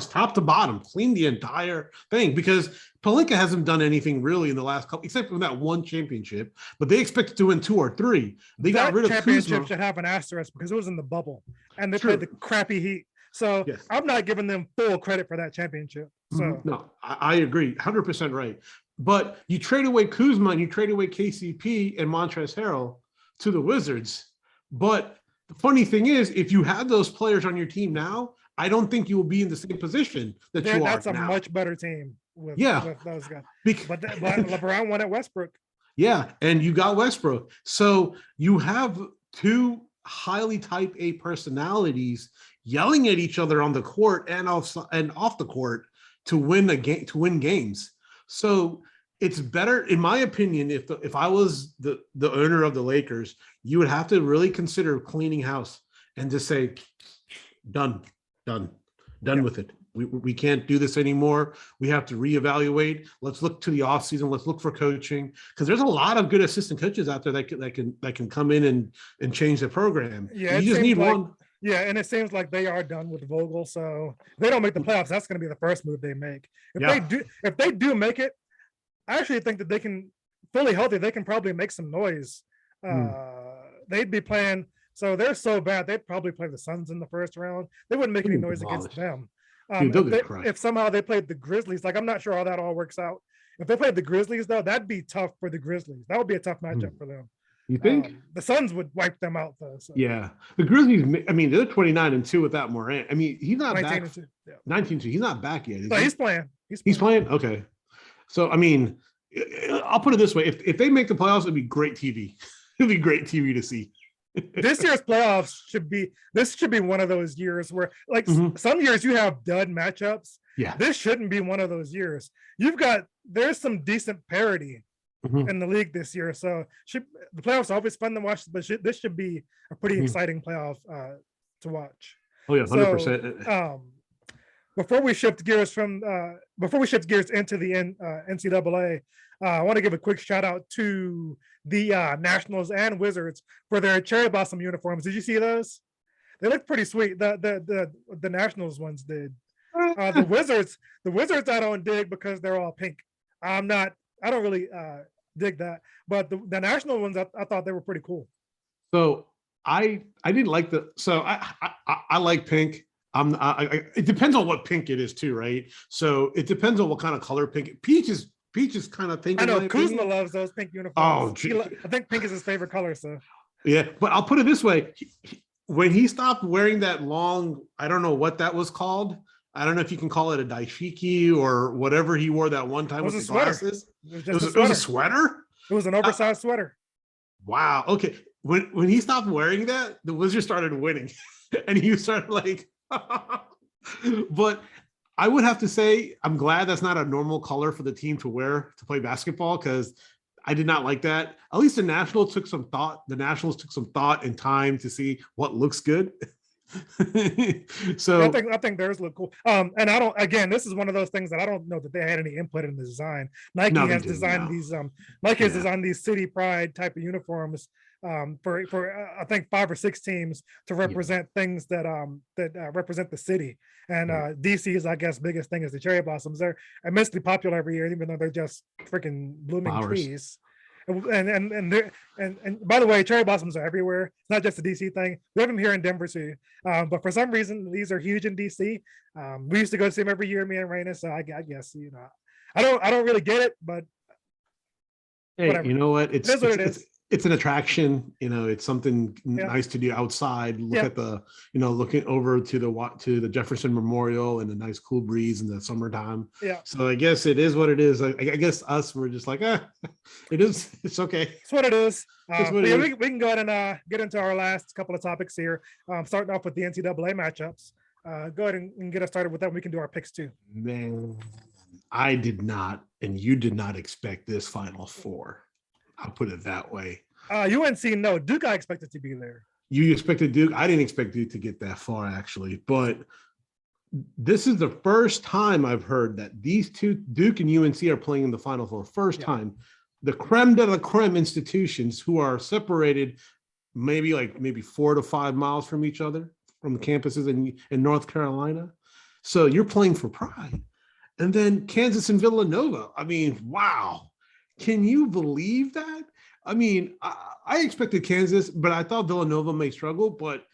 top to bottom, clean the entire thing, because Pelinka hasn't done anything really in the last couple, except for that one championship, but they expected to win 2 or 3. They got rid of championship Kuzma. should have an asterisk because it was in the bubble and they played the crappy Heat. So yes. I'm not giving them full credit for that championship. So no, I agree, 100% right. But you trade away Kuzma and you trade away KCP and Montrezl Harrell to the Wizards. But the funny thing is, if you had those players on your team now, I don't think you will be in the same position that you are now. That's a much better team with those guys. But LeBron won at Westbrook. Yeah, and you got Westbrook. So you have 2 highly type A personalities yelling at each other on the court and off the court to win games. So it's better, in my opinion, if I was the owner of the Lakers, you would have to really consider cleaning house and just say, done with it. We can't do this anymore. We have to reevaluate. Let's look to the offseason. Let's look for coaching, because there's a lot of good assistant coaches out there that can come in and change the program. Yeah, you just need one. Yeah, and it seems like they are done with Vogel. So if they don't make the playoffs, that's going to be the first move they make. If they do make it, I actually think that they can, fully healthy, they can probably make some noise. They'd be playing. So they're so bad, they'd probably play the Suns in the first round. They wouldn't make any noise against them. If somehow they played the Grizzlies, like I'm not sure how that all works out. If they played the Grizzlies, though, that'd be tough for the Grizzlies. That would be a tough matchup for them. You think? The Suns would wipe them out, though. So. Yeah. The Grizzlies, I mean, they're 29-2 without Morant. I mean, he's not 19 back. 19-2. He's not back yet. No, he's playing. He's playing? Okay. So, I mean, I'll put it this way. If they make the playoffs, it'd be great TV. It'd be great TV to see. This year's playoffs should be one of those years where, like, some years you have dud matchups. Yeah. This shouldn't be one of those years. There's some decent parity in the league this year. So the playoffs are always fun to watch, but this should be a pretty exciting playoff to watch. Oh yeah, 100%. So, before we shift gears into the NCAA, I want to give a quick shout out to the Nationals and Wizards for their cherry blossom uniforms. Did you see those? They look pretty sweet. The Nationals ones did. The Wizards I don't dig because they're all pink. I don't really dig that, but the National ones I thought they were pretty cool. So I didn't like I like pink. It depends on what pink it is too, right? So it depends on what kind of color pink. Peach is kind of pink. I know Kuzma loves those pink uniforms. Oh, I think pink is his favorite color. So yeah, but I'll put it this way: when he stopped wearing that long, I don't know what that was called. I don't know if you can call it a daishiki or whatever he wore that one time with the glasses. It was a sweater. It was an oversized sweater. Wow. Okay. When he stopped wearing that, the Wizards started winning, and he started like. But I would have to say I'm glad that's not a normal color for the team to wear to play basketball, because I did not like that. At least the Nationals took some thought. The Nationals took some thought and time to see what looks good. So I think theirs look cool. And I don't. Again, this is one of those things that I don't know that they had any input in the design. Nike has designed these. Nike has designed these city pride type of uniforms for I think 5 or 6 teams to represent things that represent the city. And DC's, I guess, biggest thing is the cherry blossoms. They're immensely popular every year, even though they're just freaking blooming trees. And by the way, cherry blossoms are everywhere. It's not just a DC thing. We have them here in Denver too. But for some reason, these are huge in DC. We used to go see them every year, me and Raina. So I guess I don't really get it, but hey, whatever. You know what? It is. It's an attraction. It's something nice to do outside. Look at the, looking over to the Jefferson Memorial and the nice cool breeze in the summertime. Yeah. So I guess it is what it is. I guess we're just like, it is. It's okay. It's what it is. We can go ahead and get into our last couple of topics here. Starting off with the NCAA matchups. Go ahead and get us started with that. We can do our picks too. Man, I did not, and you did not expect this Final Four. I'll put it that way. UNC, no. Duke, I expected to be there. You expected Duke? I didn't expect Duke to get that far, actually. But this is the first time I've heard that these two, Duke and UNC, are playing in the Final Four. First time. The creme de la creme institutions who are separated maybe 4 to 5 miles from each other, from the campuses in North Carolina. So you're playing for pride. And then Kansas and Villanova. I mean, wow. Can you believe that? I mean, I expected Kansas, but I thought Villanova may struggle, but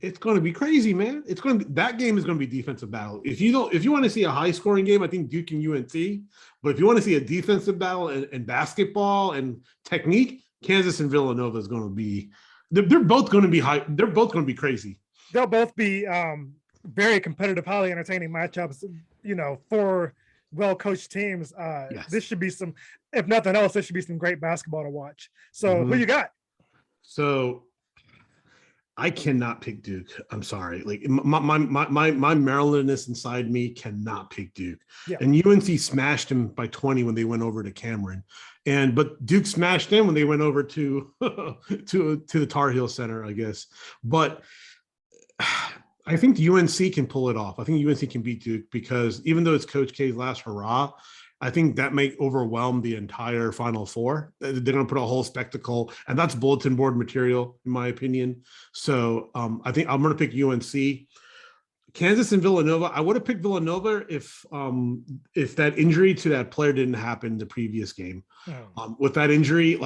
it's going to be crazy, man. That game is going to be defensive battle. If you want to see a high scoring game, I think Duke and UNC, but if you want to see a defensive battle and basketball and technique, Kansas and Villanova is going to be, they're both going to be high. They're both going to be crazy. They'll both be very competitive, highly entertaining matchups, for well-coached teams. This should be some, if nothing else, this should be some great basketball to watch. So who you got? So I cannot pick Duke. I'm sorry. Like my Marylandness inside me cannot pick Duke. Yeah. And UNC smashed him by 20 when they went over to Cameron. But Duke smashed them when they went over to the Tar Heel Center, I guess. But I think UNC can pull it off. I think UNC can beat Duke because even though it's Coach K's last hurrah, I think that may overwhelm the entire Final Four. They're going to put a whole spectacle, and that's bulletin board material, in my opinion. So I think I'm going to pick UNC. Kansas and Villanova. I would have picked Villanova if that injury to that player didn't happen the previous game. With that injury,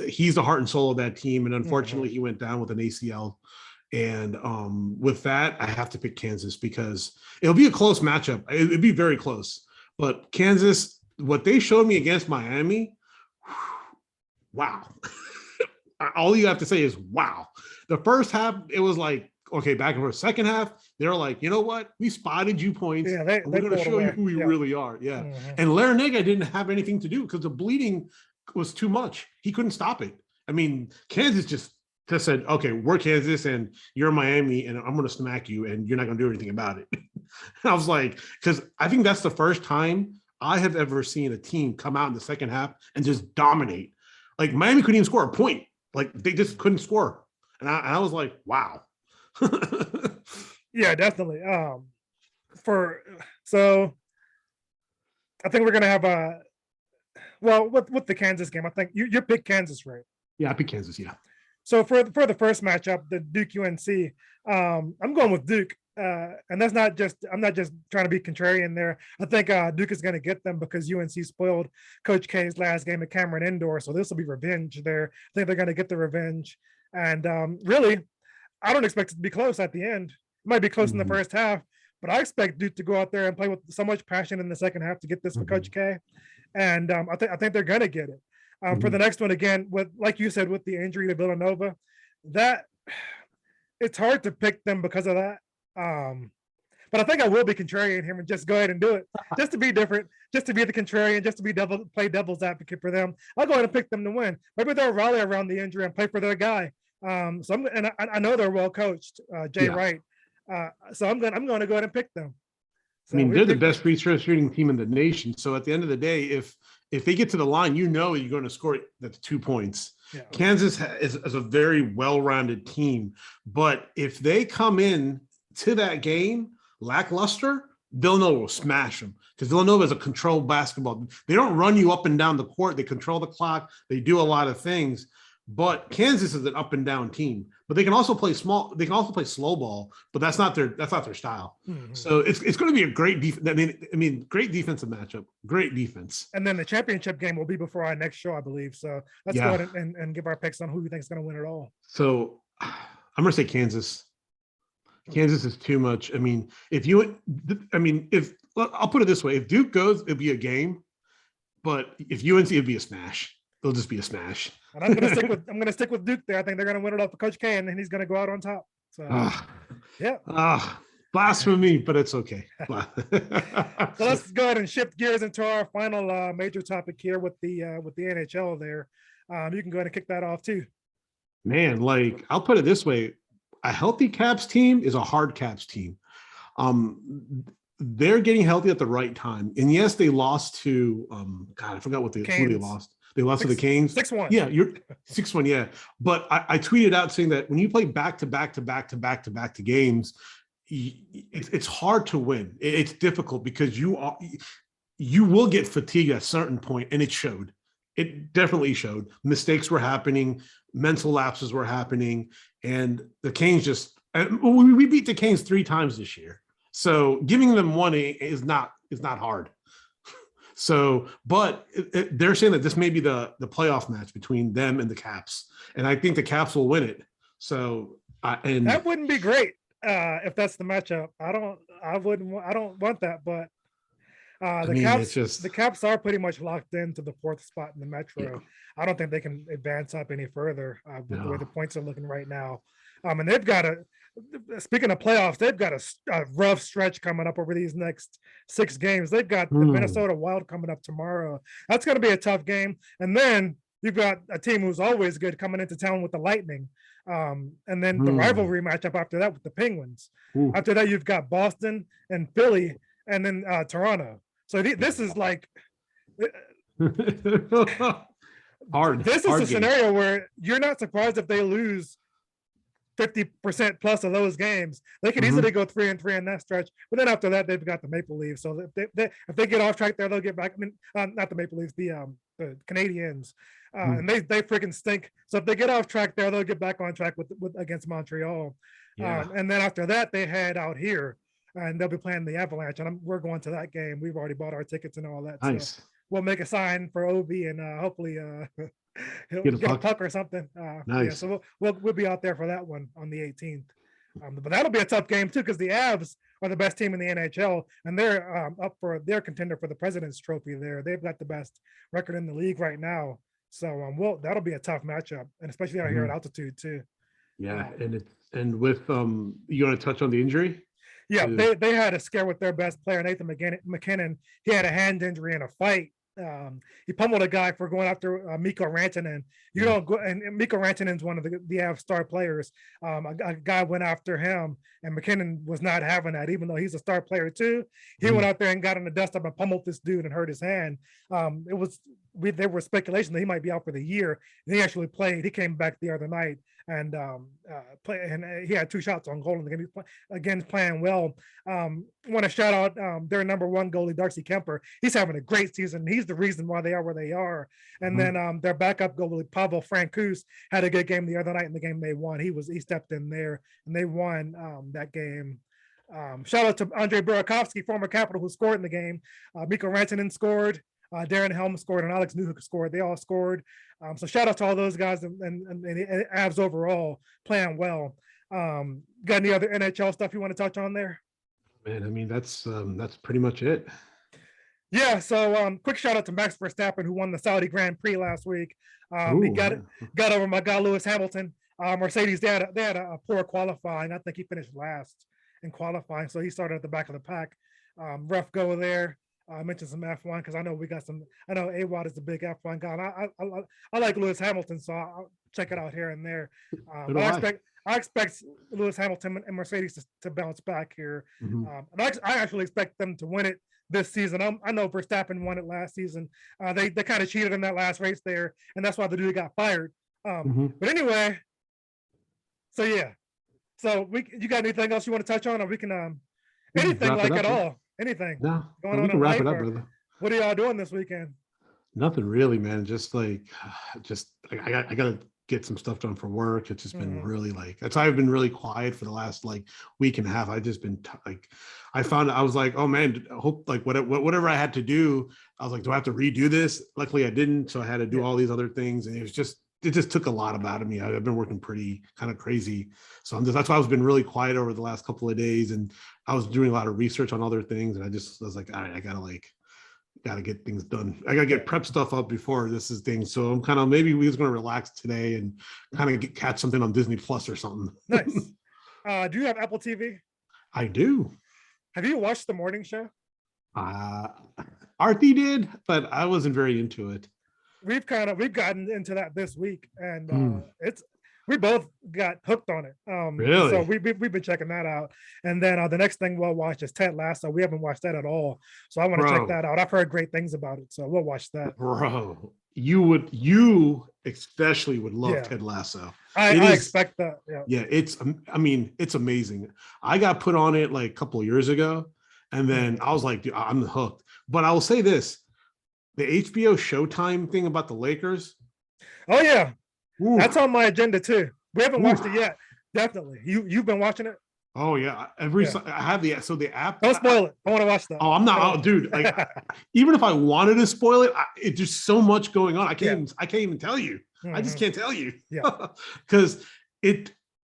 he's the heart and soul of that team, and unfortunately, he went down with an ACL. And with that, I have to pick Kansas because it'll be a close matchup. It'll be very close. But Kansas, what they showed me against Miami, wow. All you have to say is wow. The first half, it was like, okay, back and forth. Second half, they're like, you know what? We spotted you points. Yeah, we're going to show you who we really are. Yeah. Mm-hmm. And Larinaga didn't have anything to do because the bleeding was too much. He couldn't stop it. I mean, Kansas just said, okay, we're Kansas and you're Miami and I'm going to smack you and you're not going to do anything about it. I was like, because I think that's the first time I have ever seen a team come out in the second half and just dominate. Like Miami couldn't even score a point. Like they just couldn't score. And I was like, wow. Yeah, definitely. So I think we're gonna have with the Kansas game. I think you picked Kansas, right? Yeah, I picked Kansas. Yeah. So for the first matchup, the Duke UNC, I'm going with Duke. And that's not just I'm not just trying to be contrarian there. I think Duke is going to get them because UNC spoiled Coach K's last game at Cameron Indoor, so this will be revenge there. I think they're going to get the revenge, and really, I don't expect it to be close at the end. It might be close in the first half, but I expect Duke to go out there and play with so much passion in the second half to get this for Coach K, and I think they're going to get it. For the next one, again, with like you said, with the injury to Villanova, that it's hard to pick them because of that. But I think I will be contrarian here and just go ahead and do it, just to be different, just to be the contrarian, just to be play devil's advocate for them. I'll go ahead and pick them to win. Maybe they'll rally around the injury and play for their guy. So I know they're well coached, Jay Wright. So I'm going to go ahead and pick them. So I mean, they're the best free throw shooting team in the nation. So at the end of the day, if they get to the line, you know you're going to score that's 2 points. Yeah. Kansas is a very well-rounded team, but if they come in to that game lackluster, Villanova will smash them because Villanova is a controlled basketball. They don't run you up and down the court. They control the clock. They do a lot of things. But Kansas is an up and down team. But they can also play small. They can also play slow ball. But that's not their style. Mm-hmm. So it's going to be a great defense. I mean, great defensive matchup. Great defense. And then the championship game will be before our next show, I believe. So let's go ahead and give our picks on who we think is going to win it all. So I'm going to say Kansas. Kansas is too much. I mean, if I'll put it this way, if Duke goes, it'll be a game, but if UNC, it'd be a smash. It'll just be a smash. And I'm going to stick with Duke there. I think they're going to win it off of Coach K, and then he's going to go out on top. So, blasphemy, but it's okay. So let's go ahead and shift gears into our final major topic here with the NHL. There, you can go ahead and kick that off too. Man, like I'll put it this way. A healthy Caps team is a hard Caps team. They're getting healthy at the right time. And yes, they lost to I forgot who they lost. They lost to the Canes. 6-1. Yeah, you're 6-1. Yeah. But I tweeted out saying that when you play back to games, it's hard to win. It's difficult because you will get fatigued at a certain point, and it showed. It definitely showed. Mistakes were happening, mental lapses were happening, and the Canes we beat the Canes 3 times this year. So giving them 1 is not hard. So, but they're saying that this may be the playoff match between them and the Caps, and I think the Caps will win it. So, and that wouldn't be great if that's the matchup. I don't want that, but the Caps are pretty much locked into the 4th spot in the Metro. Yeah. I don't think they can advance up any further with the way the points are looking right now. And they've got speaking of playoffs, they've got a rough stretch coming up over these next 6 games. They've got the Minnesota Wild coming up tomorrow. That's going to be a tough game. And then you've got a team who's always good coming into town with the Lightning. And then the rivalry matchup after that with the Penguins. After that, you've got Boston and Philly and then Toronto. So this is like hard. This is a scenario where you're not surprised if they lose 50% plus of those games. They could easily go 3-3 in that stretch. But then after that, they've got the Maple Leafs. So if they get off track there, they'll get back. I mean, not the Maple Leafs, the Canadiens. And they freaking stink. So if they get off track there, they'll get back on track with against Montreal. Yeah. And then after that, they head out here. And they'll be playing the Avalanche, and we're going to that game. We've already bought our tickets and all that. Nice. So we'll make a sign for Obi, and hopefully he'll get a puck or something. Nice. Yeah, so we'll be out there for that one on the 18th. But that'll be a tough game too, because the Avs are the best team in the NHL, and they're they're contender for the President's Trophy. They've got the best record in the league right now. So that'll be a tough matchup, and especially out here at altitude too. Yeah, and with you want to touch on the injury? Yeah, they had a scare with their best player, Nathan McKinnon. He had a hand injury in a fight he pummeled a guy for going after Mikko Rantanen. You don't go, and Mikko Rantanen's one of the Avs star players. A guy went after him, and McKinnon was not having that, even though he's a star player too. He went out there and got in the dust up and pummeled this dude and hurt his hand. There was speculation that he might be out for the year. And he actually played. He came back the other night and he had 2 shots on goal in the game. Again, playing well. Want to shout out their number 1 goalie, Darcy Kemper. He's having a great season. He's the reason why they are where they are. And then their backup goalie, Pavel Francouz, had a good game the other night in the game they won. He stepped in there and they won that game. Shout out to Andre Burakovsky, former Capital, who scored in the game. Mikko Rantanen scored. Darren Helm scored and Alex Newhook scored. They all scored. So shout out to all those guys and Avs overall playing well. Got any other NHL stuff you want to touch on there? Man, I mean, that's pretty much it. Yeah. So quick shout out to Max Verstappen, who won the Saudi Grand Prix last week. He got over my guy Lewis Hamilton. Mercedes, they had a poor qualifying. I think he finished last in qualifying, so he started at the back of the pack. Rough go there. I mentioned some F1 because I know we got some. I know AWOD is a big F1 guy. I like Lewis Hamilton, so I'll check it out here and there. I expect Lewis Hamilton and Mercedes to bounce back here. And I actually expect them to win it this season. I know Verstappen won it last season. They kind of cheated in that last race there, and that's why the dude got fired. But anyway, so yeah. So you got anything else you want to touch on, or we can anything like at all? Anything? No, going we on can wrap it up, brother. What are y'all doing this weekend? Nothing really, man. Just I gotta get some stuff done for work. It's just been really I've been really quiet for the last week and a half. I've just been I found I was like, oh man, I hope whatever I had to do, I was like, do I have to redo this? Luckily I didn't, so I had to do all these other things, and it just took a lot out of me. I've been working pretty kind of crazy. So that's why I've been really quiet over the last couple of days. And I was doing a lot of research on other things. And I was like, all right, I gotta get things done. I gotta get prep stuff up before this is thing. So I'm kind of, maybe we're just going to relax today and kind of catch something on Disney Plus or something. Nice. Do you have Apple TV? I do. Have you watched the morning show? Artie did, but I wasn't very into it. We've gotten into that this week, and we both got hooked on it. Really? So we've been checking that out, and then the next thing we'll watch is Ted Lasso. We haven't watched that at all, so I want to check that out. I've heard great things about it, so we'll watch that. Bro, you especially would love Ted Lasso. I expect that. Yeah, it's amazing. I got put on it a couple of years ago, and then I was like, dude, I'm hooked. But I will say this. The HBO Showtime thing about the Lakers. Oh yeah. Ooh. That's on my agenda too. We haven't watched it yet. Definitely. You've been watching it? Oh yeah. I have the app. Don't spoil it. I want to watch that. Oh, I'm not, dude. Even if I wanted to spoil it, it's just so much going on. I can't even tell you. I just can't tell you. Yeah. Because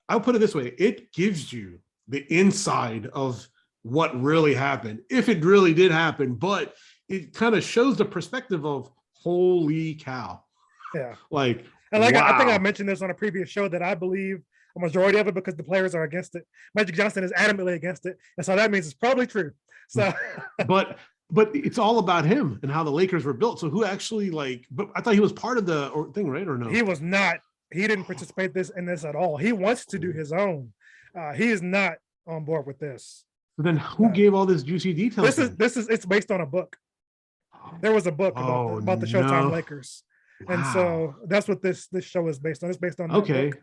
I'll put it this way, it gives you the inside of what really happened, if it really did happen, but it kind of shows the perspective of holy cow. Yeah. Wow. I think I mentioned this on a previous show that I believe a majority of it because the players are against it. Magic Johnson is adamantly against it. And so that means it's probably true. So but it's all about him and how the Lakers were built. So who actually but I thought he was part of the thing, right? Or no? He was not. He didn't participate in this at all. He wants to do his own. He is not on board with this. But then who gave all this juicy details? It's based on a book. There was a book about the Showtime Lakers, and so that's what this show is based on. It's based on that book.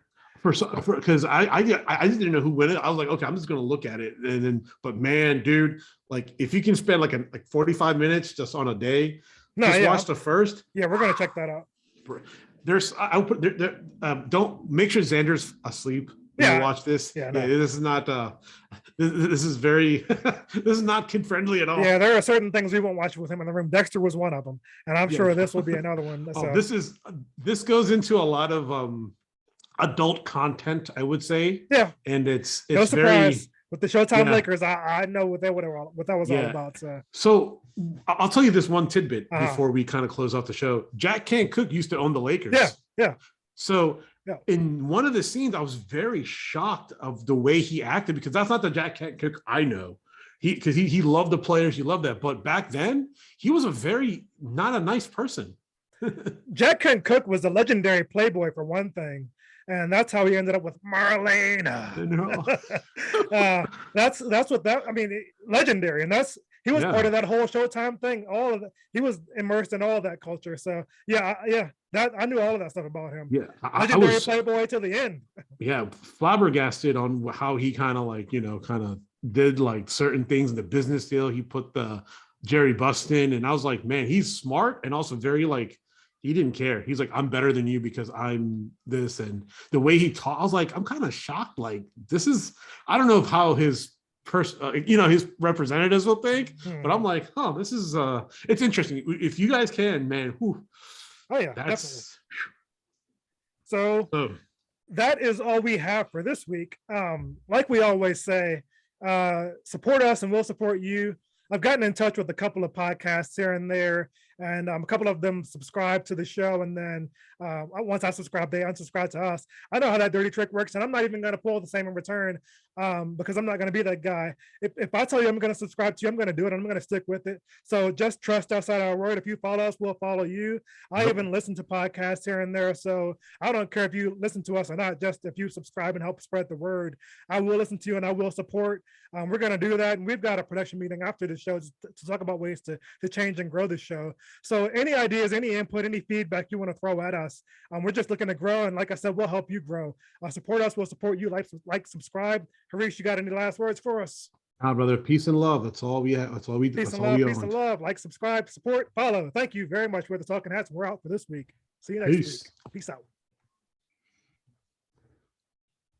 Because I didn't know who won it. I was like, okay, I'm just gonna look at it, and then but man, dude, if you can spend 45 minutes just on a day, watch the first. Yeah, we're gonna check that out. Don't make sure Xander's asleep. Watch this. This is not. This is very. This is not kid friendly at all. Yeah, there are certain things we won't watch with him in the room. Dexter was one of them, and I'm sure this will be another one. So. This goes into a lot of adult content, I would say. Yeah, and it's no surprise with the Showtime Lakers. I know what that was all about. So I'll tell you this one tidbit before we kind of close off the show. Jack Kent Cooke used to own the Lakers. Yeah. So. Yeah. In one of the scenes, I was very shocked of the way he acted because that's not the Jack Kent Cooke I know. he loved the players, he loved that. But back then, he was not a nice person. Jack Kent Cook was a legendary playboy for one thing, and that's how he ended up with Marlena. That's what that. I mean, legendary, and he was part of that whole Showtime thing. All of that, he was immersed in all that culture. So yeah, that I knew all of that stuff about him. Yeah, legendary playboy till the end. Yeah, flabbergasted on how he kind of did like certain things in the business deal. He put the Jerry Bustin, and I was like, man, he's smart and also very like. He didn't care. He's like, I'm better than you because I'm this. And the way he taught, I was like, I'm kind of shocked. Like, this is, I don't know how his his representatives will think, but I'm like, this is, it's interesting. If you guys can, man. Whew, oh yeah, definitely. So that is all we have for this week. Like we always say, support us and we'll support you. I've gotten in touch with a couple of podcasts here and there, and a couple of them subscribe to the show, and then once I subscribe, they unsubscribe to us. I know how that dirty trick works, and I'm not even going to pull the same in return because I'm not going to be that guy. If I tell you I'm going to subscribe to you, I'm going to do it. I'm going to stick with it. So just trust us at our word. If you follow us, we'll follow you. I even listen to podcasts here and there, so I don't care if you listen to us or not. Just if you subscribe and help spread the word, I will listen to you and I will support. We're going to do that, and we've got a production meeting after the show to talk about ways to change and grow the show. So any ideas, any input, any feedback you want to throw at us, we're just looking to grow. And like I said, we'll help you grow. Support us, we'll support you. Like, subscribe. Harish, you got any last words for us? Brother, peace and love. That's all we have. That's all we do. Peace and love. Like, subscribe, support, follow. Thank you very much for the Talking Hats. We're out for this week. See you next week. Peace out.